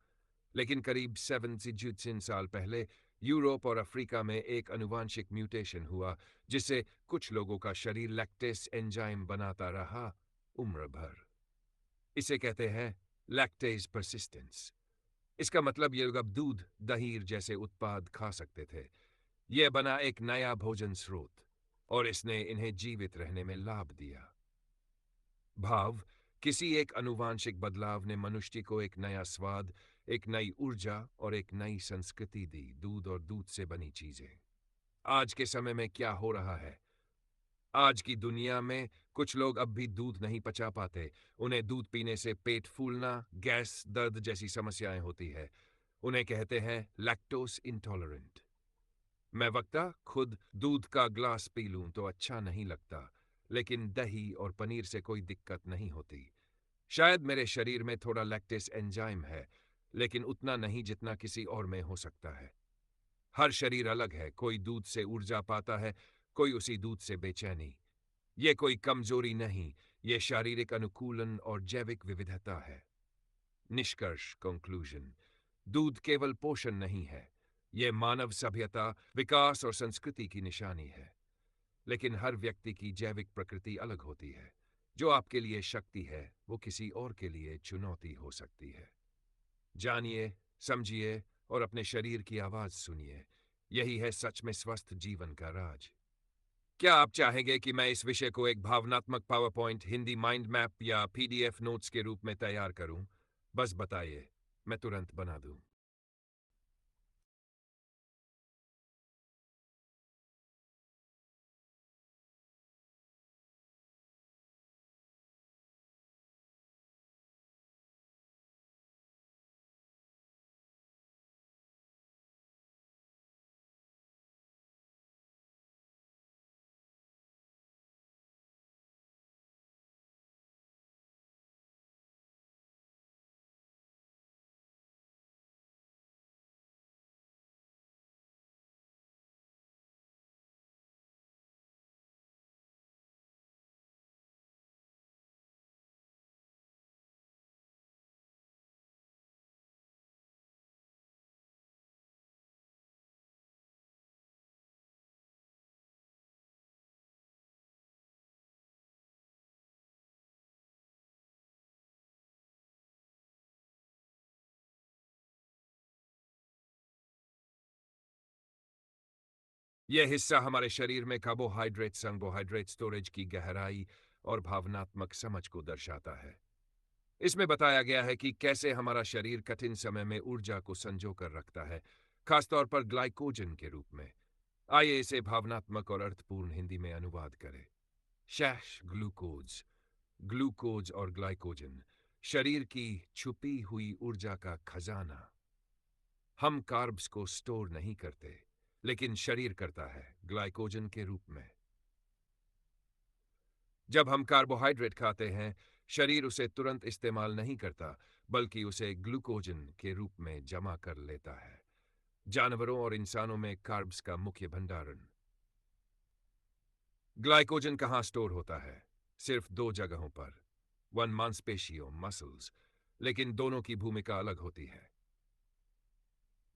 लेकिन करीब 7 साल पहले यूरोप और अफ्रीका में एक अनुवांशिक म्यूटेशन हुआ, जिससे कुछ लोगों का शरीर लैक्टेस एंजाइम बनाता रहा उम्र भर। इसे कहते हैं लैक्टेज परसिस्टेंस। इसका मतलब ये लोग अब दूध, दही जैसे उत्पाद खा सकते थे। यह बना एक नया भोजन स्रोत और इसने इन्हें जीवित रहने में लाभ दिया। भाव, किसी एक अनुवांशिक बदलाव ने मनुष्य को एक नया स्वाद, एक नई ऊर्जा और एक नई संस्कृति दी, दूध और दूध से बनी चीजें। आज के समय में क्या हो रहा है? आज की दुनिया में कुछ लोग अब भी दूध नहीं पचा पाते। उन्हें दूध पीने से पेट फूलना, गैस, दर्द जैसी समस्याएं होती है। उन्हें कहते हैं लैक्टोस इंटॉलरेंट। मैं वक्ता खुद दूध का ग्लास पी लूं तो अच्छा नहीं लगता, लेकिन दही और पनीर से कोई दिक्कत नहीं होती। शायद मेरे शरीर में थोड़ा लैक्टेस एंजाइम है, लेकिन उतना नहीं जितना किसी और में हो सकता है। हर शरीर अलग है, कोई दूध से ऊर्जा पाता है, कोई उसी दूध से बेचैनी। ये कोई कमजोरी नहीं, ये शारीरिक अनुकूलन और जैविक विविधता है। निष्कर्ष कंक्लूजन, दूध केवल पोषण नहीं है। यह मानव सभ्यता, विकास और संस्कृति की निशानी है। लेकिन हर व्यक्ति की जैविक प्रकृति अलग होती है। जो आपके लिए शक्ति है, वो किसी और के लिए चुनौती हो सकती है। जानिए, समझिए और अपने शरीर की आवाज सुनिए। यही है सच में स्वस्थ जीवन का राज। क्या आप चाहेंगे कि मैं इस विषय को एक भावनात्मक power point, Hindi mind map या पीडीएफ नोट्स के रूप में तैयार करूं? बस बताइए, मैं तुरंत बना दूं। यह हिस्सा हमारे शरीर में कार्बोहाइड्रेट संगोहाइड्रेट स्टोरेज की गहराई और भावनात्मक समझ को दर्शाता है। इसमें बताया गया है कि कैसे हमारा शरीर कठिन समय में ऊर्जा को संजो कर रखता है, खासतौर पर ग्लाइकोजन के रूप में। आइए इसे भावनात्मक और अर्थपूर्ण हिंदी में अनुवाद करें। शैश ग्लूकोज, ग्लूकोज और ग्लाइकोजन, शरीर की छुपी हुई ऊर्जा का खजाना। हम कार्ब्स को स्टोर नहीं करते, लेकिन शरीर करता है ग्लाइकोजन के रूप में। जब हम कार्बोहाइड्रेट खाते हैं, शरीर उसे तुरंत इस्तेमाल नहीं करता, बल्कि उसे ग्लूकोजन के रूप में जमा कर लेता है। जानवरों और इंसानों में कार्ब्स का मुख्य भंडारण। ग्लाइकोजन कहाँ स्टोर होता है? सिर्फ दो जगहों पर। वन मांसपेशियों मसल्स, लेकिन दोनों की भूमिका अलग होती है।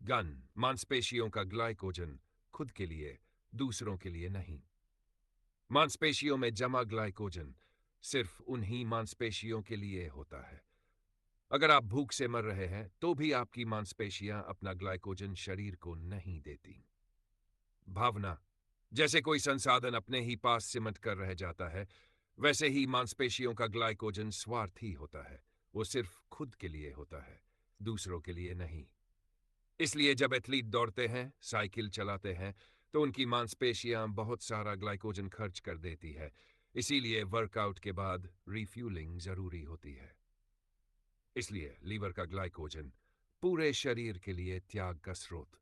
गन मांसपेशियों का ग्लाइकोजन खुद के लिए, दूसरों के लिए नहीं। मांसपेशियों में जमा ग्लाइकोजन सिर्फ उन्हीं मांसपेशियों के लिए होता है। अगर आप भूख से मर रहे हैं, तो भी आपकी मांसपेशियां अपना ग्लाइकोजन शरीर को नहीं देती। भावना, जैसे कोई संसाधन अपने ही पास सिमट कर रह जाता है, वैसे ही मांसपेशियों का ग्लाइकोजन स्वार्थी होता है। वो सिर्फ खुद के लिए होता है, दूसरों के लिए नहीं। इसलिए जब एथलीट दौड़ते हैं, साइकिल चलाते हैं, तो उनकी मांसपेशियां बहुत सारा ग्लाइकोजन खर्च कर देती है। इसीलिए वर्कआउट के बाद रिफ्यूलिंग जरूरी होती है। इसलिए लीवर का ग्लाइकोजन पूरे शरीर के लिए त्याग का स्रोत।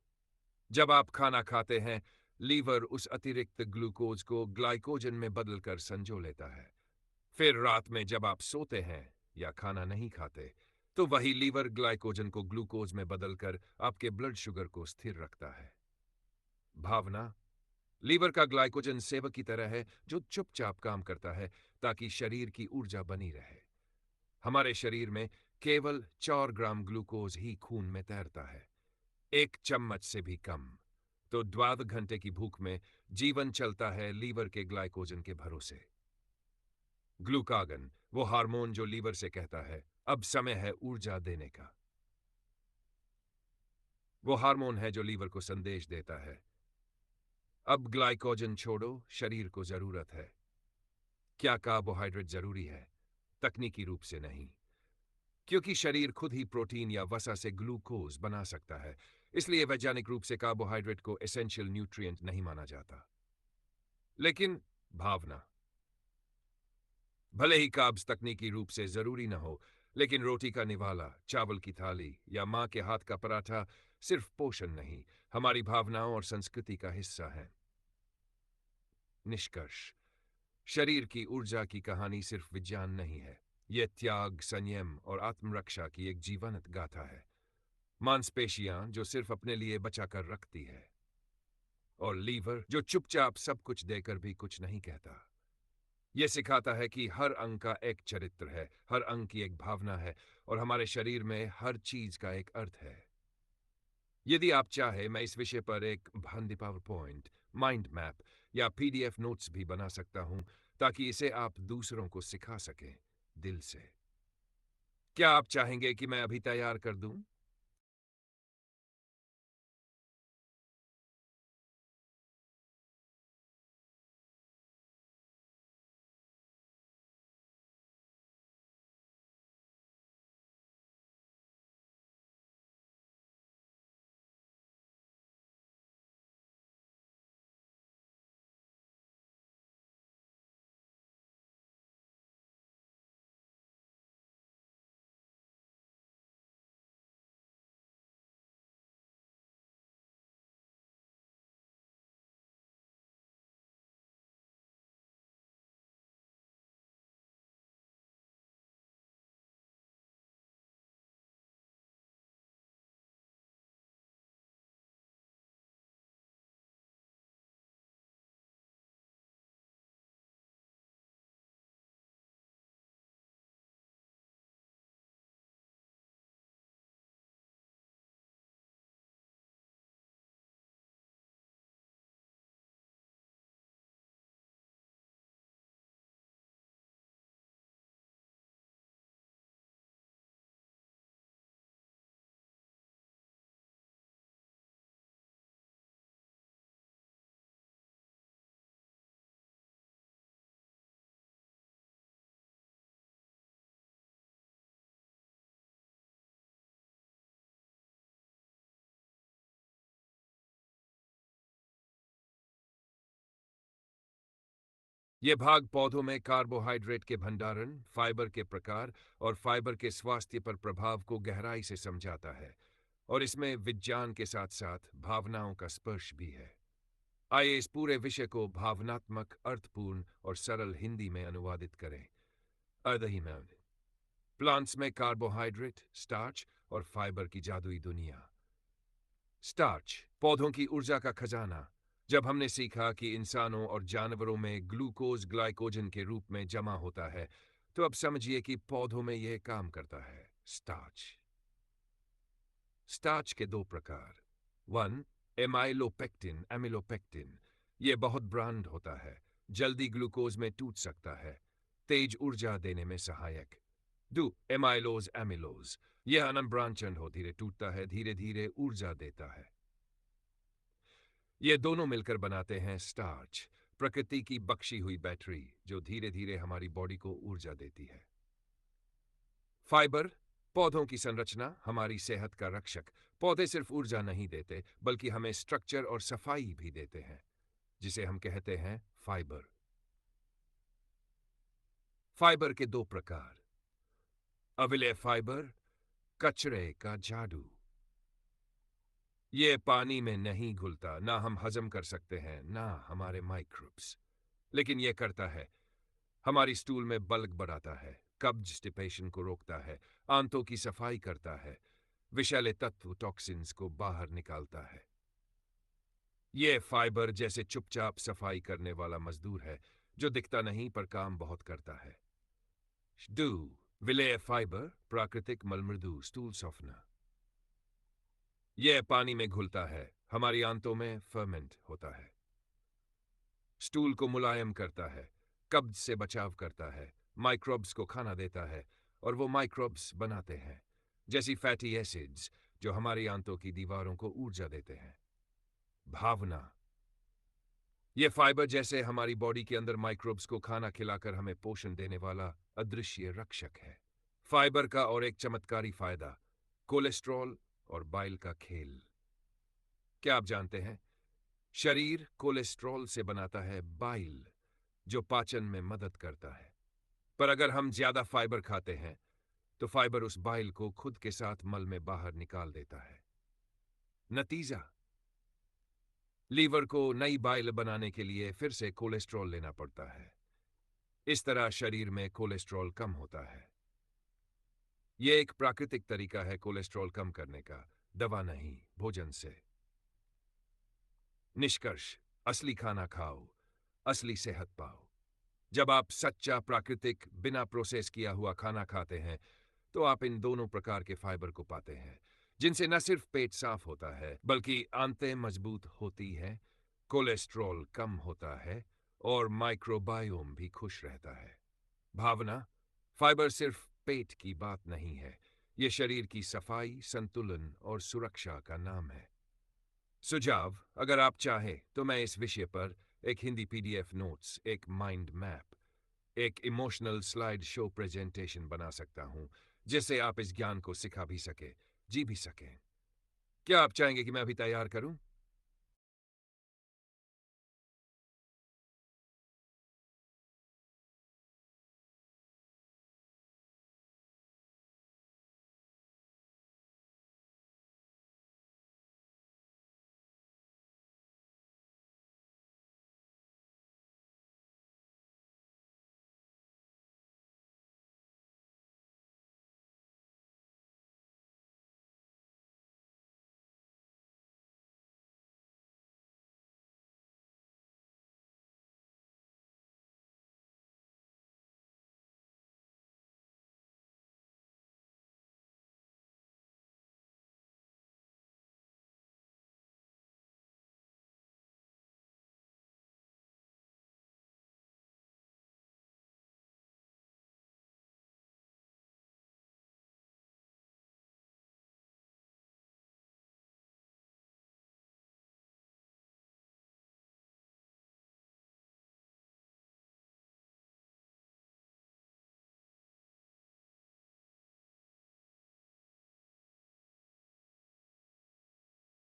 जब आप खाना खाते हैं, लीवर उस अतिरिक्त ग्लूकोज को ग्लाइकोजन में बदलकर संजो लेता है। फिर रात में जब आप सोते हैं या खाना नहीं खाते, तो वही लीवर ग्लाइकोजन को ग्लूकोज में बदलकर आपके ब्लड शुगर को स्थिर रखता है। भावना, लीवर का ग्लाइकोजन सेवक की तरह है जो चुपचाप काम करता है ताकि शरीर की ऊर्जा बनी रहे। हमारे शरीर में केवल 4 ग्राम ग्लूकोज ही खून में तैरता है, एक चम्मच से भी कम। तो 12 घंटे की भूख में जीवन चलता है लीवर के ग्लाइकोजन के भरोसे। ग्लूकागन, वो हार्मोन जो लीवर से कहता है, अब समय है ऊर्जा देने का। वो हार्मोन है जो लीवर को संदेश देता है, अब ग्लाइकोजन छोड़ो, शरीर को जरूरत है। क्या कार्बोहाइड्रेट जरूरी है? तकनीकी रूप से नहीं, क्योंकि शरीर खुद ही प्रोटीन या वसा से ग्लूकोज बना सकता है। इसलिए वैज्ञानिक रूप से कार्बोहाइड्रेट को एसेंशियल न्यूट्रिएंट नहीं माना जाता। लेकिन भावना, भले ही कार्ब्स तकनीकी रूप से जरूरी ना हो, लेकिन रोटी का निवाला, चावल की थाली या मां के हाथ का पराठा सिर्फ पोषण नहीं, हमारी भावनाओं और संस्कृति का हिस्सा है। निष्कर्ष, शरीर की ऊर्जा की कहानी सिर्फ विज्ञान नहीं है। यह त्याग, संयम और आत्मरक्षा की एक जीवंत गाथा है। मांसपेशियां जो सिर्फ अपने लिए बचा कर रखती है, और लीवर जो चुपचाप सब कुछ देकर भी कुछ नहीं कहता। यह सिखाता है कि हर अंग का एक चरित्र है, हर अंग की एक भावना है और हमारे शरीर में हर चीज का एक अर्थ है। यदि आप चाहे मैं इस विषय पर एक भांति पावर पॉइंट, माइंड मैप या पीडीएफ नोट्स भी बना सकता हूं ताकि इसे आप दूसरों को सिखा सकें दिल से। क्या आप चाहेंगे कि मैं अभी तैयार कर दूं? ये भाग पौधों में कार्बोहाइड्रेट के भंडारण, फाइबर के प्रकार और फाइबर के स्वास्थ्य पर प्रभाव को गहराई से समझाता है और इसमें विज्ञान के साथ-साथ भावनाओं का स्पर्श भी है। आइए इस पूरे विषय को भावनात्मक, अर्थपूर्ण और सरल हिंदी में अनुवादित करें। अदही में प्लांट्स में कार्बोहाइड्रेट, स्टार्च और फाइबर की जादुई दुनिया। स्टार्च पौधों की ऊर्जा का खजाना। जब हमने सीखा कि इंसानों और जानवरों में ग्लूकोज ग्लाइकोजन के रूप में जमा होता है, तो अब समझिए कि पौधों में यह काम करता है। स्टार्च स्टार्च के दो प्रकार। One, amylopectin amylopectin. यह बहुत ब्रांड होता है, जल्दी ग्लूकोज में टूट सकता है, तेज ऊर्जा देने में सहायक। दो, एमाइलोज एमिलोज। यह अनब्रांचन हो, धीरे टूटता है, धीरे धीरे ऊर्जा देता है। ये दोनों मिलकर बनाते हैं स्टार्च, प्रकृति की बख्शी हुई बैटरी जो धीरे धीरे हमारी बॉडी को ऊर्जा देती है। फाइबर पौधों की संरचना, हमारी सेहत का रक्षक। पौधे सिर्फ ऊर्जा नहीं देते बल्कि हमें स्ट्रक्चर और सफाई भी देते हैं, जिसे हम कहते हैं फाइबर। फाइबर के दो प्रकार। अविलेय फाइबर, कचरे का जादू। ये पानी में नहीं घुलता, ना हम हजम कर सकते हैं, ना हमारे माइक्रोब्स। लेकिन यह करता है, हमारी स्टूल में बल्क बढ़ाता है, कब्ज को रोकता है, आंतों की सफाई करता है, विषैले तत्व टॉक्सिन्स को बाहर निकालता है। यह फाइबर जैसे चुपचाप सफाई करने वाला मजदूर है जो दिखता नहीं पर काम बहुत करता है। डू विलेय फाइबर, प्राकृतिक मलमृदु स्टूल सॉफ्टनर। यह पानी में घुलता है, हमारी आंतों में फर्मेंट होता है, स्टूल को मुलायम करता है, कब्ज से बचाव करता है, माइक्रोब्स को खाना देता है और वो माइक्रोब्स बनाते हैं, जैसी फैटी एसिड्स जो हमारी आंतों की दीवारों को ऊर्जा देते हैं। भावना ये फाइबर जैसे हमारी बॉडी के अंदर माइक्रोब्स को खाना खिलाकर हमें पोषण देने वाला अदृश्य रक्षक है। फाइबर का और एक चमत्कारी फायदा, कोलेस्ट्रॉल और बाइल का खेल। क्या आप जानते हैं, शरीर कोलेस्ट्रॉल से बनाता है बाइल, जो पाचन में मदद करता है। पर अगर हम ज्यादा फाइबर खाते हैं तो फाइबर उस बाइल को खुद के साथ मल में बाहर निकाल देता है। नतीजा, लीवर को नई बाइल बनाने के लिए फिर से कोलेस्ट्रॉल लेना पड़ता है। इस तरह शरीर में कोलेस्ट्रॉल कम होता है। यह एक प्राकृतिक तरीका है कोलेस्ट्रॉल कम करने का, दवा नहीं, भोजन से। निष्कर्ष, असली खाना खाओ, असली सेहत पाओ। जब आप सच्चा प्राकृतिक बिना प्रोसेस किया हुआ खाना खाते हैं तो आप इन दोनों प्रकार के फाइबर को पाते हैं, जिनसे न सिर्फ पेट साफ होता है बल्कि आंतें मजबूत होती हैं, कोलेस्ट्रॉल कम होता है और माइक्रोबायोम भी खुश रहता है। भावना, फाइबर सिर्फ पेट की बात नहीं है, ये शरीर की सफाई, संतुलन और सुरक्षा का नाम है। सुझाव, अगर आप चाहें तो मैं इस विषय पर एक हिंदी पीडीएफ नोट्स, एक माइंड मैप, एक इमोशनल स्लाइड शो प्रेजेंटेशन बना सकता हूं, जिससे आप इस ज्ञान को सिखा भी सके, जी भी सकें। क्या आप चाहेंगे कि मैं अभी तैयार करूं?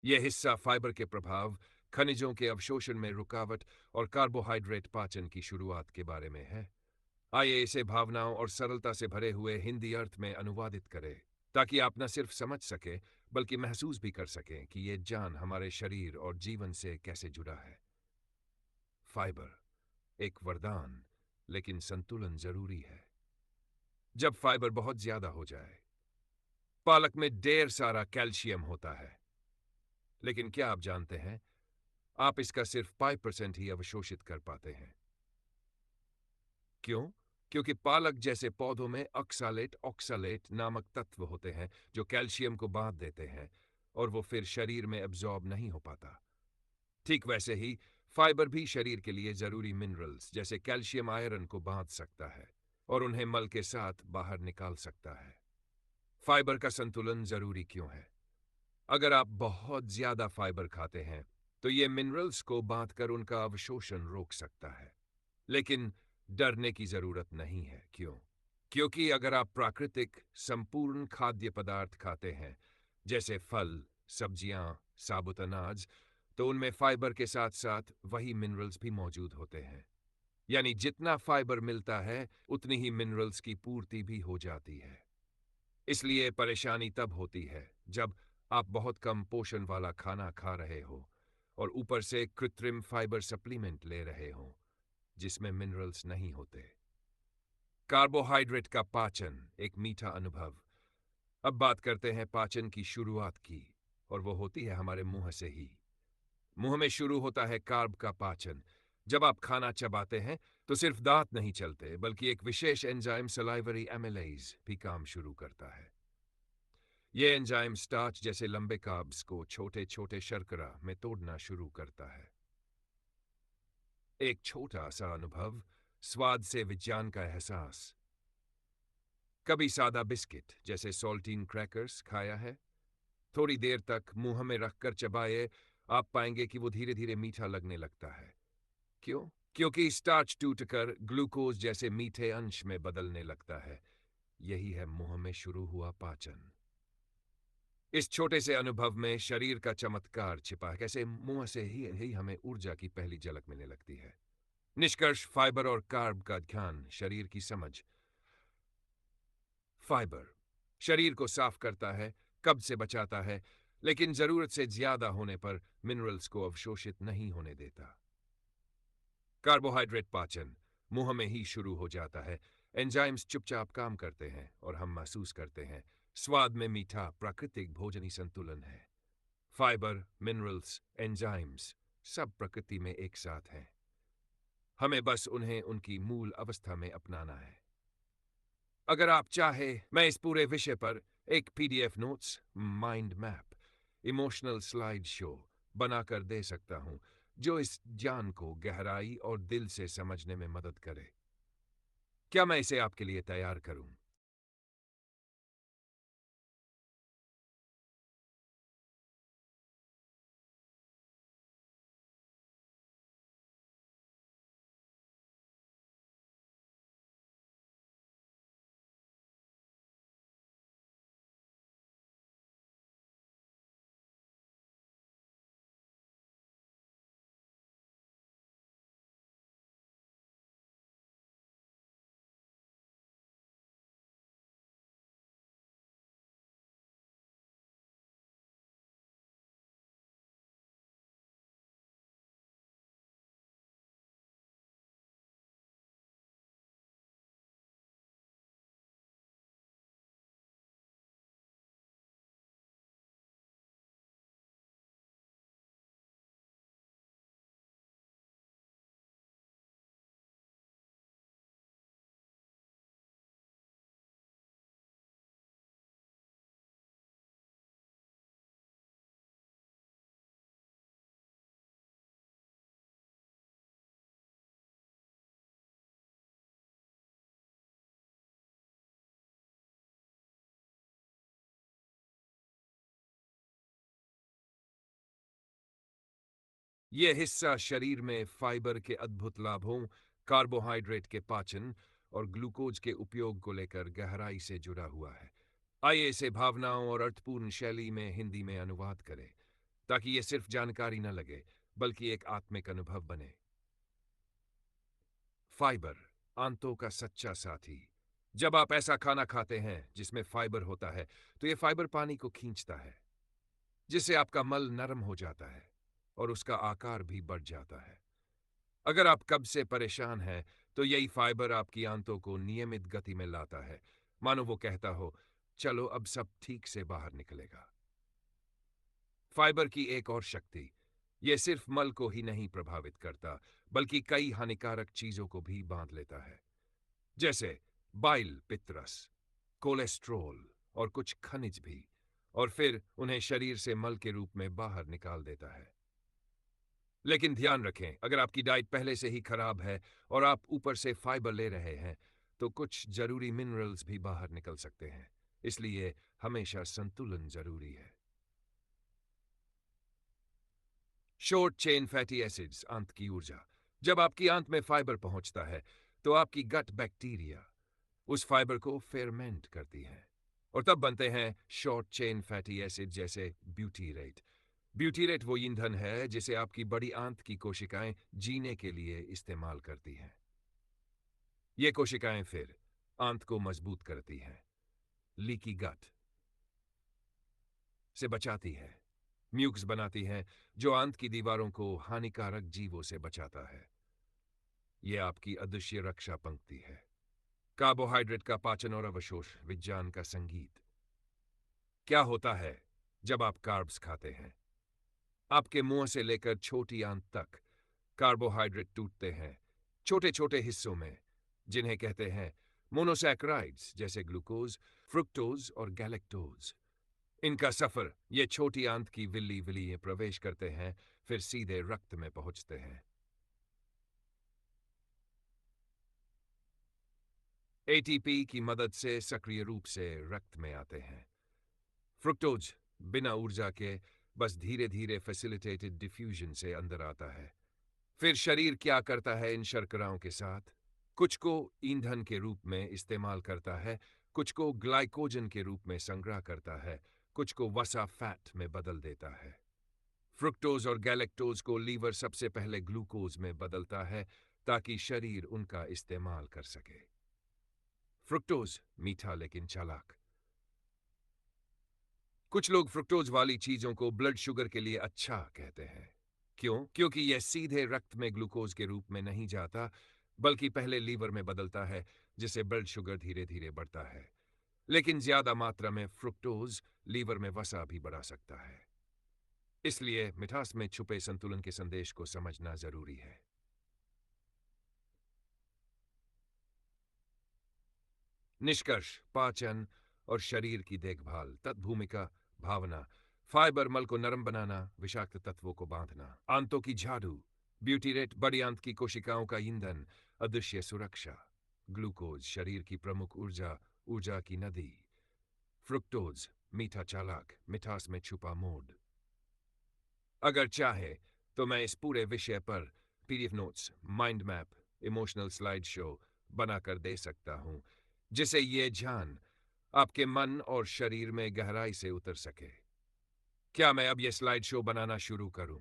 यह हिस्सा फाइबर के प्रभाव, खनिजों के अवशोषण में रुकावट और कार्बोहाइड्रेट पाचन की शुरुआत के बारे में है। आइए इसे भावनाओं और सरलता से भरे हुए हिंदी अर्थ में अनुवादित करें, ताकि आप न सिर्फ समझ सकें बल्कि महसूस भी कर सकें कि ये ज्ञान हमारे शरीर और जीवन से कैसे जुड़ा है। फाइबर एक वरदान, लेकिन संतुलन जरूरी है। जब फाइबर बहुत ज्यादा हो जाए, पालक में ढेर सारा कैल्शियम होता है, लेकिन क्या आप जानते हैं, आप इसका सिर्फ 5% ही अवशोषित कर पाते हैं। क्यों? क्योंकि पालक जैसे पौधों में ऑक्सालेट ऑक्सालेट नामक तत्व होते हैं जो कैल्शियम को बांध देते हैं और वो फिर शरीर में एब्जॉर्ब नहीं हो पाता। ठीक वैसे ही फाइबर भी शरीर के लिए जरूरी मिनरल्स जैसे कैल्शियम आयरन को बांध सकता है और उन्हें मल के साथ बाहर निकाल सकता है। फाइबर का संतुलन जरूरी क्यों है? अगर आप बहुत ज्यादा फाइबर खाते हैं तो ये मिनरल्स को बांधकर उनका अवशोषण रोक सकता है। लेकिन डरने की जरूरत नहीं है। क्यों? क्योंकि अगर आप प्राकृतिक संपूर्ण खाद्य पदार्थ खाते हैं, जैसे फल, सब्जियां, साबुत अनाज, तो उनमें फाइबर के साथ साथ वही मिनरल्स भी मौजूद होते हैं। यानी जितना फाइबर मिलता है उतनी ही मिनरल्स की पूर्ति भी हो जाती है। इसलिए परेशानी तब होती है जब आप बहुत कम पोषण वाला खाना खा रहे हो और ऊपर से कृत्रिम फाइबर सप्लीमेंट ले रहे हो जिसमें मिनरल्स नहीं होते। कार्बोहाइड्रेट का पाचन एक मीठा अनुभव। अब बात करते हैं पाचन की शुरुआत की, और वो होती है हमारे मुंह से ही। मुंह में शुरू होता है कार्ब का पाचन। जब आप खाना चबाते हैं तो सिर्फ दांत नहीं चलते बल्कि एक विशेष एंजाइम सलाइवरी एमिलेज भी काम शुरू करता है। ये एंजाइम स्टार्च जैसे लंबे कार्ब्स को छोटे छोटे शर्करा में तोड़ना शुरू करता है। एक छोटा सा अनुभव, स्वाद से विज्ञान का एहसास। कभी सादा बिस्किट जैसे सॉल्टीन क्रैकर्स खाया है? थोड़ी देर तक मुंह में रखकर चबाए, आप पाएंगे कि वो धीरे धीरे मीठा लगने लगता है। क्यों? क्योंकि स्टार्च टूटकर ग्लूकोज जैसे मीठे अंश में बदलने लगता है। यही है मुंह में शुरू हुआ पाचन। इस छोटे से अनुभव में शरीर का चमत्कार छिपा है। कैसे मुंह से ही हमें ऊर्जा की पहली झलक मिलने लगती है। निष्कर्ष, फाइबर और कार्ब का ध्यान शरीर की समझ। फाइबर शरीर को साफ करता है, कब्ज से बचाता है, लेकिन जरूरत से ज्यादा होने पर मिनरल्स को अवशोषित नहीं होने देता। कार्बोहाइड्रेट पाचन मुंह में ही शुरू हो जाता है। एंजाइम्स चुपचाप काम करते हैं और हम महसूस करते हैं स्वाद में मीठा प्राकृतिक भोजनी संतुलन है। फाइबर, मिनरल्स, एंजाइम्स सब प्रकृति में एक साथ हैं। हमें बस उन्हें उनकी मूल अवस्था में अपनाना है। अगर आप चाहे, मैं इस पूरे विषय पर एक PDF notes, mind map, emotional slide show बनाकर दे सकता हूं, जो इस ज्ञान को गहराई और दिल से समझने में मदद करे। क्या मैं इसे आपके लिए तैयार करूं? यह हिस्सा शरीर में फाइबर के अद्भुत लाभों, कार्बोहाइड्रेट के पाचन और ग्लूकोज के उपयोग को लेकर गहराई से जुड़ा हुआ है। आइए इसे भावनाओं और अर्थपूर्ण शैली में हिंदी में अनुवाद करें, ताकि यह सिर्फ जानकारी न लगे, बल्कि एक आत्मिक अनुभव बने। फाइबर, आंतों का सच्चा साथी। जब आप ऐसा खाना खाते हैं जिसमें फाइबर होता है, तो यह फाइबर पानी को खींचता है, जिससे आपका मल नरम हो जाता है और उसका आकार भी बढ़ जाता है। अगर आप कब्ज से परेशान हैं, तो यही फाइबर आपकी आंतों को नियमित गति में लाता है, मानो वो कहता हो, चलो अब सब ठीक से बाहर निकलेगा। फाइबर की एक और शक्ति, यह सिर्फ मल को ही नहीं प्रभावित करता, बल्कि कई हानिकारक चीजों को भी बांध लेता है, जैसे बाइल पित्तरस, कोलेस्ट्रोल और कुछ खनिज भी, और फिर उन्हें शरीर से मल के रूप में बाहर निकाल देता है। लेकिन ध्यान रखें, अगर आपकी डाइट पहले से ही खराब है और आप ऊपर से फाइबर ले रहे हैं, तो कुछ जरूरी मिनरल्स भी बाहर निकल सकते हैं। इसलिए हमेशा संतुलन जरूरी है। शॉर्ट चेन फैटी एसिड्स, आंत की ऊर्जा। जब आपकी आंत में फाइबर पहुंचता है, तो आपकी गट बैक्टीरिया उस फाइबर को फेरमेंट करती है और तब बनते हैं शॉर्ट चेन फैटी एसिड, जैसे ब्यूटीरेट। ब्यूटीरेट वो ईंधन है जिसे आपकी बड़ी आंत की कोशिकाएं जीने के लिए इस्तेमाल करती हैं। ये कोशिकाएं फिर आंत को मजबूत करती हैं, लीकी गट से बचाती हैं, म्यूक्स बनाती हैं, जो आंत की दीवारों को हानिकारक जीवों से बचाता है। यह आपकी अदृश्य रक्षा पंक्ति है। कार्बोहाइड्रेट का पाचन और अवशोष, विज्ञान का संगीत। क्या होता है जब आप कार्ब्स खाते हैं? आपके मुंह से लेकर छोटी आंत तक कार्बोहाइड्रेट टूटते हैं, छोटे छोटे हिस्सों में, जिन्हें कहते हैं मोनोसैकेराइड्स, जैसे ग्लूकोज, फ्रुक्टोज और गैलेक्टोज। इनका सफर ये छोटी आंत की विल्ली विलीय प्रवेश करते हैं, फिर सीधे रक्त में पहुंचते हैं। एटीपी की मदद से सक्रिय रूप से रक्त में आते हैं। फ्रुक्टोज बिना ऊर्जा के बस धीरे धीरे फैसिलिटेटेड डिफ्यूजन से अंदर आता है। फिर शरीर क्या करता है इन शर्कराओं के साथ? कुछ को ईंधन के रूप में इस्तेमाल करता है, कुछ को ग्लाइकोजन के रूप में संग्रह करता है, कुछ को वसा फैट में बदल देता है। फ्रुक्टोज और गैलेक्टोज को लीवर सबसे पहले ग्लूकोज में बदलता है, ताकि शरीर उनका इस्तेमाल कर सके। फ्रुक्टोज मीठा लेकिन चालाक। कुछ लोग फ्रुक्टोज वाली चीजों को ब्लड शुगर के लिए अच्छा कहते हैं। क्यों? क्योंकि यह सीधे रक्त में ग्लूकोज के रूप में नहीं जाता, बल्कि पहले लीवर में बदलता है, जिससे ब्लड शुगर धीरे धीरे बढ़ता है। लेकिन ज्यादा मात्रा में फ्रुक्टोज लीवर में वसा भी बढ़ा सकता है। इसलिए मिठास में छुपे संतुलन के संदेश को समझना जरूरी है। निष्कर्ष: पाचन और शरीर की देखभाल, तत्भूमिका, भावना, फाइबर मल को नरम बनाना, विषाक्त तत्वों को बांधना, आंतों की झाड़ू, ब्यूटीरेट बड़ी आंत की कोशिकाओं का ईंधन, अदृश्य सुरक्षा, ग्लूकोज शरीर की प्रमुख ऊर्जा, ऊर्जा की नदी, फ्रुक्टोज मीठा चालाक, मिठास में छुपा मोड। अगर चाहे तो मैं इस पूरे विषय पर PDF notes, mind map, emotional slide show बनाकर दे सकता हूं, जिसे ये जान आपके मन और शरीर में गहराई से उतर सके। क्या मैं अब ये स्लाइड शो बनाना शुरू करूं?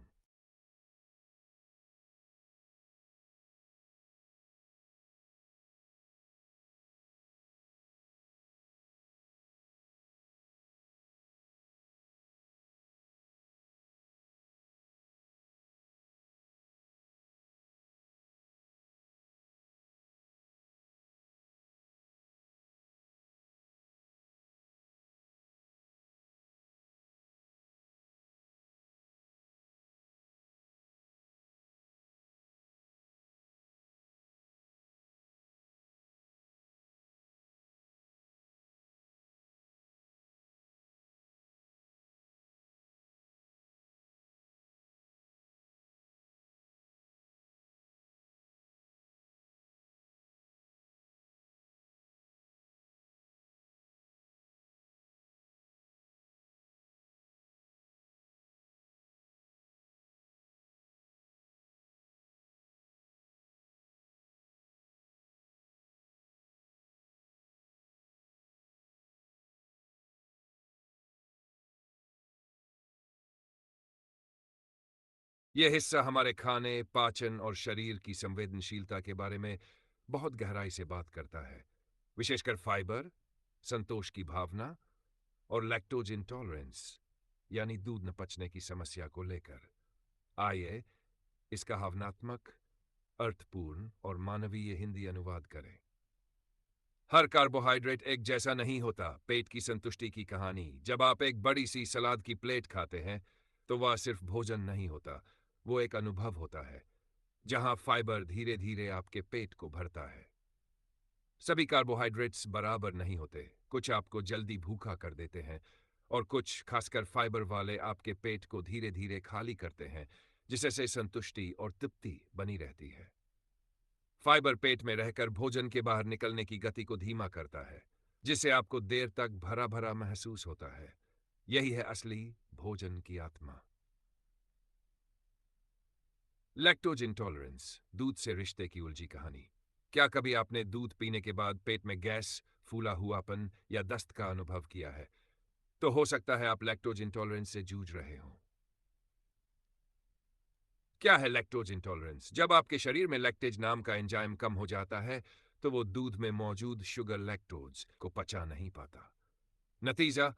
यह हिस्सा हमारे खाने, पाचन और शरीर की संवेदनशीलता के बारे में बहुत गहराई से बात करता है, विशेषकर फाइबर, संतोष की भावना और लैक्टोज इंटॉलरेंस यानी दूध न पचने की समस्या को लेकर। आइए इसका भावनात्मक, अर्थपूर्ण और मानवीय हिंदी अनुवाद करें। हर कार्बोहाइड्रेट एक जैसा नहीं होता। पेट की संतुष्टि की कहानी: जब आप एक बड़ी सी सलाद की प्लेट खाते हैं तो वह सिर्फ भोजन नहीं होता, वो एक अनुभव होता है जहां फाइबर धीरे धीरे आपके पेट को भरता है। सभी कार्बोहाइड्रेट्स बराबर नहीं होते, कुछ आपको जल्दी भूखा कर देते हैं और कुछ, खासकर फाइबर वाले, आपके पेट को धीरे धीरे खाली करते हैं, जिससे संतुष्टि और तृप्ति बनी रहती है। फाइबर पेट में रहकर भोजन के बाहर निकलने की गति को धीमा करता है, जिससे आपको देर तक भरा भरा महसूस होता है। यही है असली भोजन की आत्मा। लैक्टोज इंटॉलरेंस, दूध से रिश्ते की उलझी कहानी। क्या कभी आपने दूध पीने के बाद पेट में गैस, फूला हुआपन या दस्त का अनुभव किया है? तो हो सकता है आप लैक्टोज इंटॉलरेंस से जूझ रहे हों। क्या है लैक्टोज इंटॉलरेंस? जब आपके शरीर में लैक्टेज नाम का एंजाइम कम हो जाता है, तो वो दूध में मौजूद शुगर लैक्टोज को पचा नहीं पाता। नतीजा,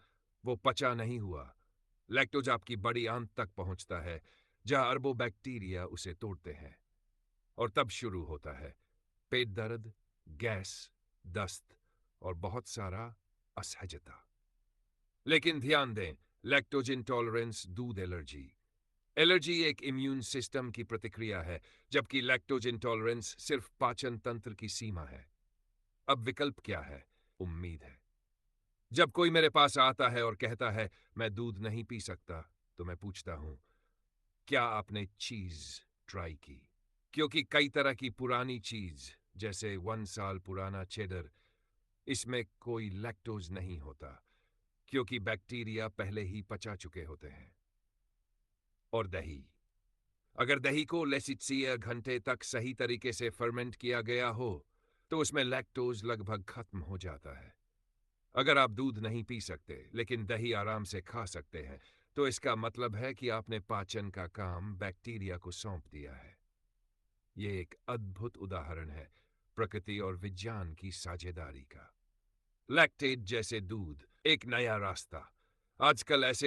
वो पचा नहीं हुआ। लैक्टोज आपकी बड़ी आंत तक पहुंचता है, जहां अरबों बैक्टीरिया उसे तोड़ते हैं। और तब शुरू होता है पेट दर्द, गैस, दस्त और बहुत सारा असहजता। लेकिन ध्यान दें, लैक्टोज इंटॉलरेंस दूध एलर्जी। एलर्जी एक इम्यून सिस्टम की प्रतिक्रिया है, जबकि लैक्टोज इंटॉलरेंस सिर्फ पाचन तंत्र की सीमा है। अब विकल्प क्या है? उम्मीद है। जब कोई मेरे पास आता है और कहता है मैं दूध नहीं पी सकता, तो मैं पूछता हूं, क्या आपने चीज ट्राई की? क्योंकि कई तरह की पुरानी चीज, जैसे 1 साल पुराना चेडर, इसमें कोई लैक्टोज नहीं होता, क्योंकि बैक्टीरिया पहले ही पचा चुके होते हैं। और दही, अगर दही को लेसित्सिया घंटे तक सही तरीके से फर्मेंट किया गया हो, तो उसमें लैक्टोज लगभग खत्म हो जाता है। अगर आप दूध नहीं पी सकते लेकिन दही आराम से खा सकते हैं, तो इसका मतलब है कि आपने पाचन का काम बैक्टीरिया को सौंप दिया है। ये एक अद्भुत उदाहरण है प्रकृति और विज्ञान की साझेदारी का। लैक्टेट जैसे दूध, एक नया रास्ता। आजकल ऐसे